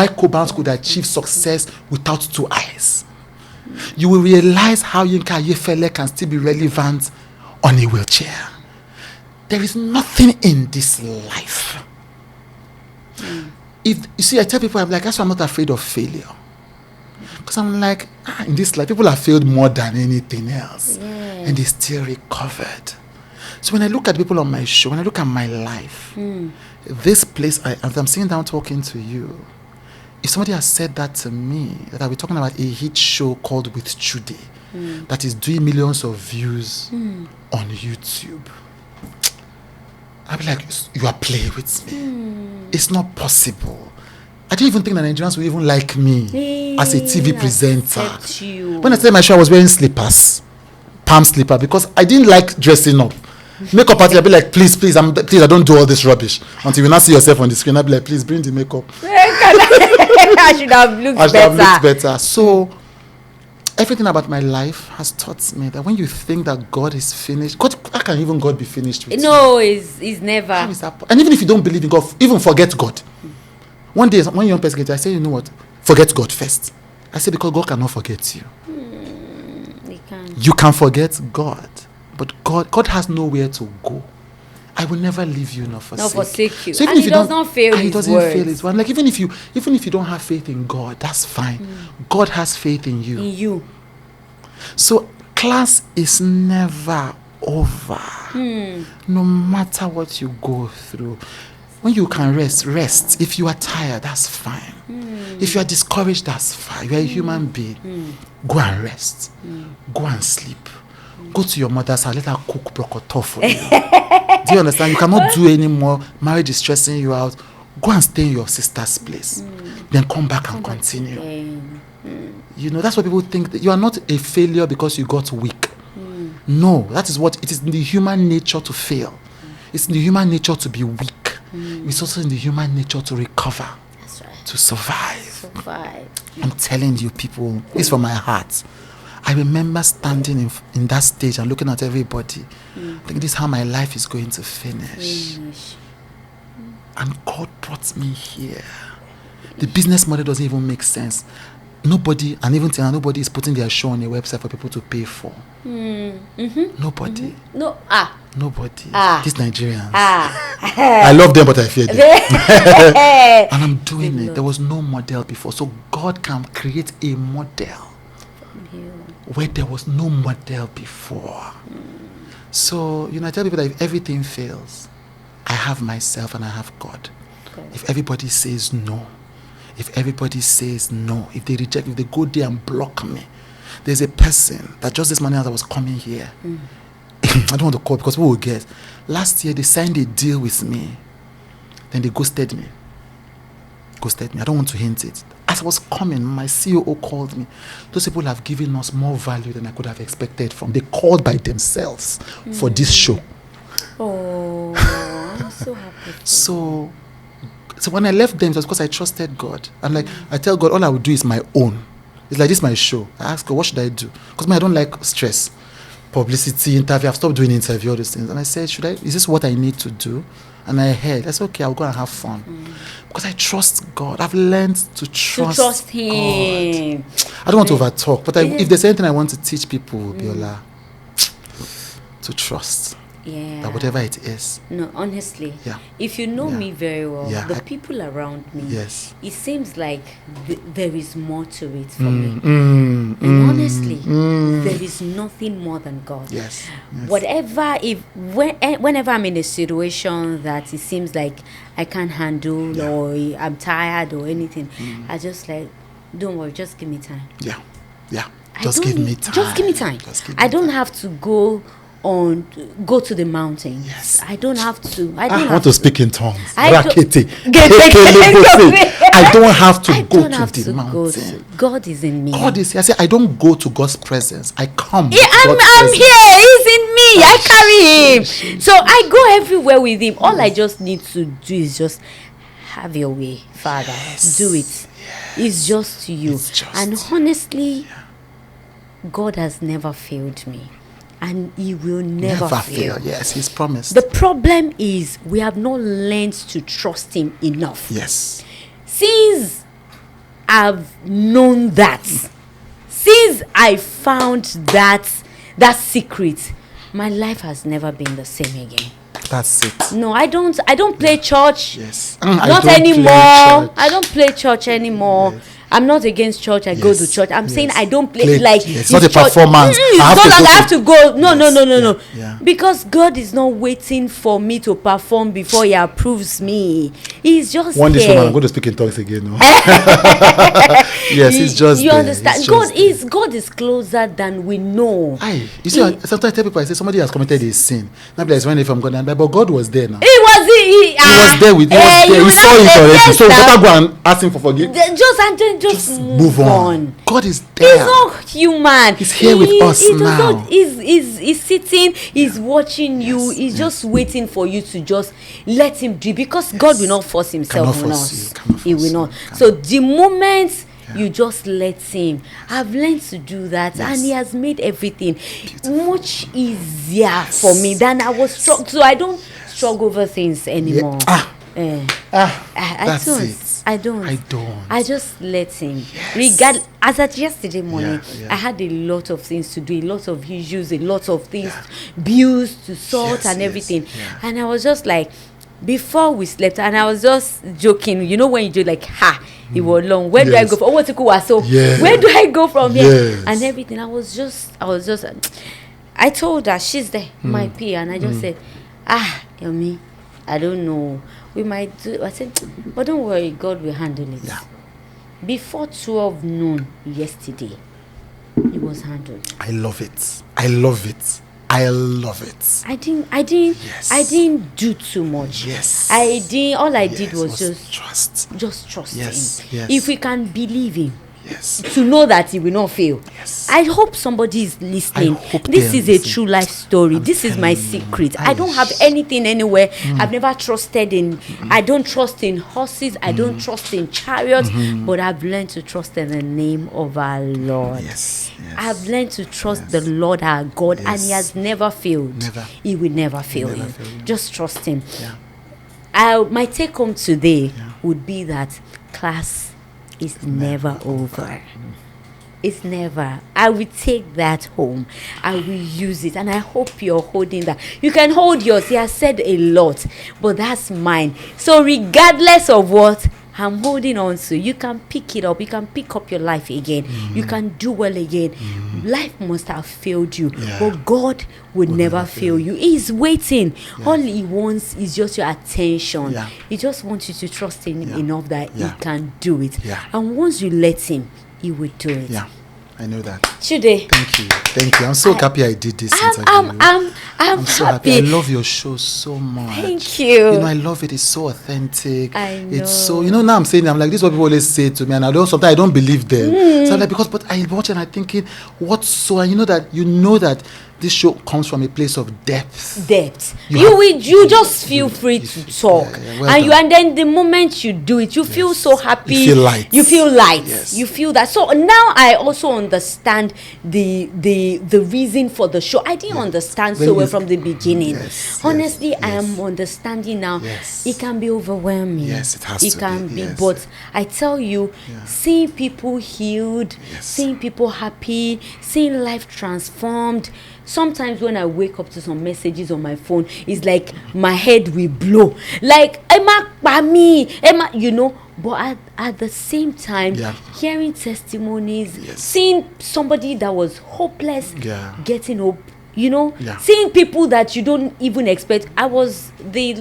Cobams could achieve success without two eyes. You will realize how Yinka Ayefele can still be relevant on a wheelchair. There is nothing in this life. If you see, I tell people, I'm like, that's why I'm not afraid of failure. Because I'm like, in this life, people have failed more than anything else. And they still recovered. So when I look at people on my show, when I look at my life, this place, as I'm sitting down talking to you, if somebody has said that to me, that I'll be talking about a hit show called With Chude, that is doing millions of views on YouTube, I'll be like, you are playing with me. It's not possible. I didn't even think that Nigerians would even like me as a TV presenter. When I started my show, I was wearing slippers, palm slipper, because I didn't like dressing up. Makeup party, I'll be like, please, I don't do all this rubbish. Until you not see yourself on the screen, I'll be like, please bring the makeup. I should have looked better. So everything about my life has taught me that when you think that God is finished, how can even God be finished with you? No, he's never. How is that? And even if you don't believe in God, even forget God. One day, one young person, I say, you know what? Forget God first. I say, because God cannot forget you. You can forget God, But God has nowhere to go. I will never leave you nor forsake, forsake you. So even And if he you does don't, not fail and he his doesn't words. fail his word. Like even if you don't have faith in God, that's fine. God has faith in you. In you. So class is never over. No matter what you go through. When you can rest. If you are tired, that's fine. If you are discouraged, that's fine. You are a human being. Go and rest. Go and sleep. Go to your mother's house. Let her cook brokoto for you. Do you understand? You cannot do anymore. Marriage is stressing you out. Go and stay in your sister's place. Then come back and continue. You know, that's what people think. That you are not a failure because you got weak. No, that is what it is in the human nature to fail. It's in the human nature to be weak. It's also in the human nature to recover. That's right. To survive. I'm telling you, people, it's from my heart. I remember standing in that stage and looking at everybody. I think this is how my life is going to finish. And God brought me here. The business model doesn't even make sense. Nobody, and even till nobody is putting their show on a website for people to pay for. Nobody. Nobody. These Nigerians. I love them, but I fear them. And I'm doing it. There was no model before. So God can create a model where there was no model before. So, I tell people that if everything fails, I have myself and I have God. If everybody says no, if they reject, if they go there and block me, there's a person that just this morning as I was coming here, I don't want to call because people will get. Last year they signed a deal with me, then they ghosted me. I don't want to hint it. As I was coming, my COO called me. Those people have given us more value than I could have expected from. They called by themselves for this show. Oh, I'm so happy. So when I left them, it was because I trusted God. And like I tell God, all I would do is my own. It's like this is my show. I ask God, what should I do? Because I don't like stress, publicity, interview. I've stopped doing interview, all those things. And I said, is this what I need to do? And I heard, I said, okay, I'll go and have fun. Because I trust God. I've learned to trust Him. God. I don't want to overtalk, but if there's anything I want to teach people, Biola, to trust. Yeah. That whatever it is. No, honestly. Yeah. If you know me very well, the people around me, yes, it seems like there is more to it for me. And honestly, there is nothing more than God. Yes. Whatever, whenever I'm in a situation that it seems like I can't handle or I'm tired or anything, I just like, don't worry, just give me time. Yeah. Just give me time. Just give me time. I don't have to go to the mountain. Yes. I don't have to. I want to speak in tongues. I don't have to go to the mountain. God is in me. God is here. I say I don't go to God's presence. I come. Yeah, I'm here. He's in me. I carry him. So I go everywhere with him. All I just need to do is just have your way, Father. Yes. Do it. Yes. It's just you. And honestly, God has never failed me. And he will never fail. Yes, he's promised. The problem is we have not learned to trust him enough. Yes. Since I've known that, since I found that secret, my life has never been the same again. That's it. No, I don't play church. Yes. Not anymore. I don't play church anymore. Yes. I'm not against church. I go to church. I'm saying I don't play like it's not a performance. I have to go. No. Yeah. Because God is not waiting for me to perform before he approves me. He's just one there. day soon I'm going to speak in tongues again. No? Yes, he's just you there. understand? God is closer than we know. You see, sometimes I tell people, I say somebody has committed a sin. Now it's when from God, but God was there now. He was there with you. He saw it already. So better go and ask him for forgiveness. Just move on. God is there. He's not human. He's here with us now. He's sitting. He's watching you. He's just waiting for you to just let him do. Because God will not force himself on us. He will not. So the moment you just let him, I've learned to do that, and he has made everything much easier for me than I was struck. So I don't struggle over things anymore. That's it. I don't. I don't. I just let him. Yes. As at yesterday morning, Yeah. I had a lot of things to do, a lot of issues, a lot of things, bills to sort and everything. Yeah. And I was just like, before we slept, and I was just joking. You know when you do like, it was long. Where do I Yes. go from? Oh, so Yeah. where do I go from here? Yes. And everything. I was just. I told her she's there, my peer, and I just said, Yomi, I don't know. We might do. I said, but don't worry, God will handle it. Yeah. Before 12 noon yesterday, it was handled. I love it. I love it. I love it. I didn't Yes. I didn't do too much. Yes. All I Yes, did was just trust Yes, him. yes. If we can believe him, Yes. to know that he will not fail. Yes. I hope somebody is listening. I hope This they is a listen. true life story. I'm This is my telling you. secret. I don't have anything anywhere. I've never trusted in. I don't trust in horses. I don't trust in chariots. But I've learned to trust in the name of our Lord. Yes. Yes. I've learned to trust the Lord our God, and He Yes. has never failed. Never. He will never fail never you. fail you. Just trust Him. Yeah. My take home today would be that class is never over. It's never. I will take that home. I will use it. And I hope you're holding that. You can hold yours. He has said a lot, but that's mine. So regardless of what I'm holding on to, you can pick it up. You can pick up your life again. You can do well again. Life must have failed you, but God will never fail you. He's waiting. All He wants is just your attention. Yeah. He just wants you to trust in Him enough that He can do it. Yeah. And once you let Him, He will do it. Yeah. I know that. Chude, Thank you. Thank you. I'm so happy I did this interview. I'm so happy. I love your show so much. Thank you. You know, I love it. It's so authentic. I know. It's so, now I'm saying, I'm like, this is what people always say to me, and sometimes I don't believe them. So I'm like, but I watch and I'm thinking, what's so, and you know that this show comes from a place of depth. You just feel free to talk. Well done. And then the moment you do it, you feel so happy. You feel light. Yes. You feel that. So now I also understand the reason for the show. I didn't understand so well from the beginning. Honestly, I am understanding now. It can be overwhelming. Yes, it has to be. It can be. Yes. But I tell you, seeing people healed, seeing people happy, seeing life transformed. Sometimes when I wake up to some messages on my phone, it's like my head will blow. Like, Emma, but at the same time, hearing testimonies, seeing somebody that was hopeless getting hope, seeing people that you don't even expect. I was the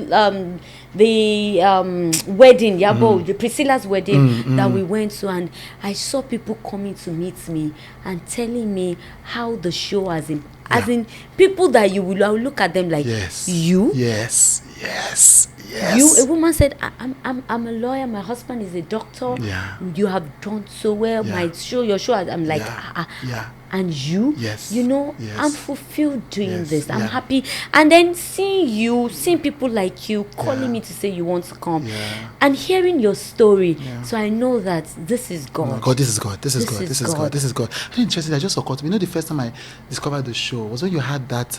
wedding, the Priscilla's wedding that we went to, and I saw people coming to meet me and telling me how the show has been. As in people that I will look at them like, you? Yes. You, a woman said, I'm a lawyer, my husband is a doctor. You have done so well. Your show. I'm like, and you? I'm fulfilled doing this. I'm happy. And then seeing people like you calling me to say you want to come and hearing your story. So I know that this is God. This is God. This is God. Interesting. I just occurred to me. The first time I discovered the show was when you had that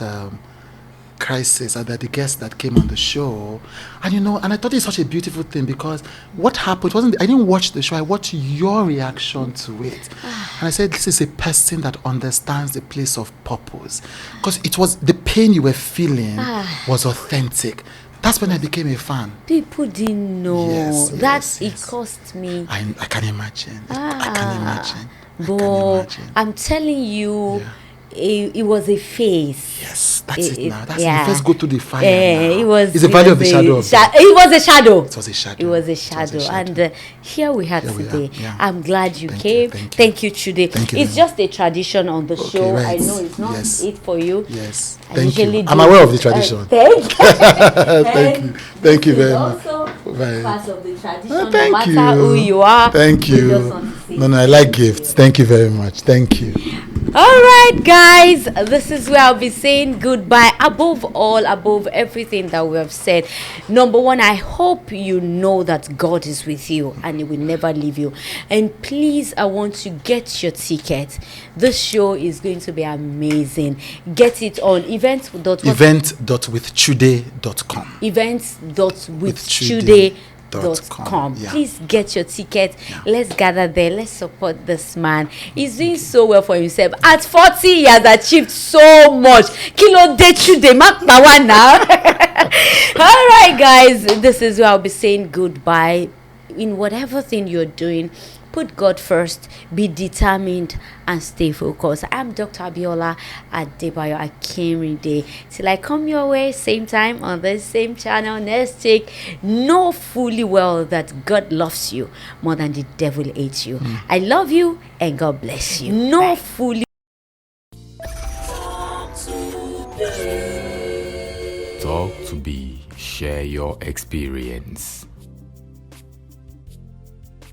crisis, and that the guest that came on the show, and I thought it's such a beautiful thing, because what happened I didn't watch the show, I watched your reaction to it. And I said, this is a person that understands the place of purpose, because it was the pain you were feeling was authentic. That's when I became a fan. People didn't know it cost me. I can imagine. I can imagine. But I'm telling you, it was a phase. Yes, that's it now. That's it. First go to the fire. It's the valley of the shadow. It was a shadow. It was a shadow. It was a shadow. And here we are today. I'm glad you came. Thank you, Chude. It's just a tradition on the show. Right. I know it's not it for you. Yes. Thank you. I'm aware of the tradition. Thank you very much. Also part of the tradition. Thank no matter you. Who you are. Thank you. No, I like gifts. Thank you very much. Thank you. All right, guys, this is where I'll be saying goodbye. Above everything that we have said, number one, I hope you know that God is with you and He will never leave you. And please, I want to get your ticket. This show is going to be amazing. Get it on event.withchude.com. Event.withchude.com. Events.withchude.com. com. Yeah. Please get your ticket. Let's gather there. Let's support this man. He's doing so well for himself. At 40, he has achieved so much. Kilo de Chude mark power now. All right, guys. This is where I'll be saying goodbye. In whatever thing you're doing, put God first, be determined, and stay focused. I'm Dr. Abiola Adebayo Akinrinde. Till I come your way, same time on this same channel next week. Know fully well that God loves you more than the devil hates you. I love you and God bless you. Know fully. Talk to be, share your experience.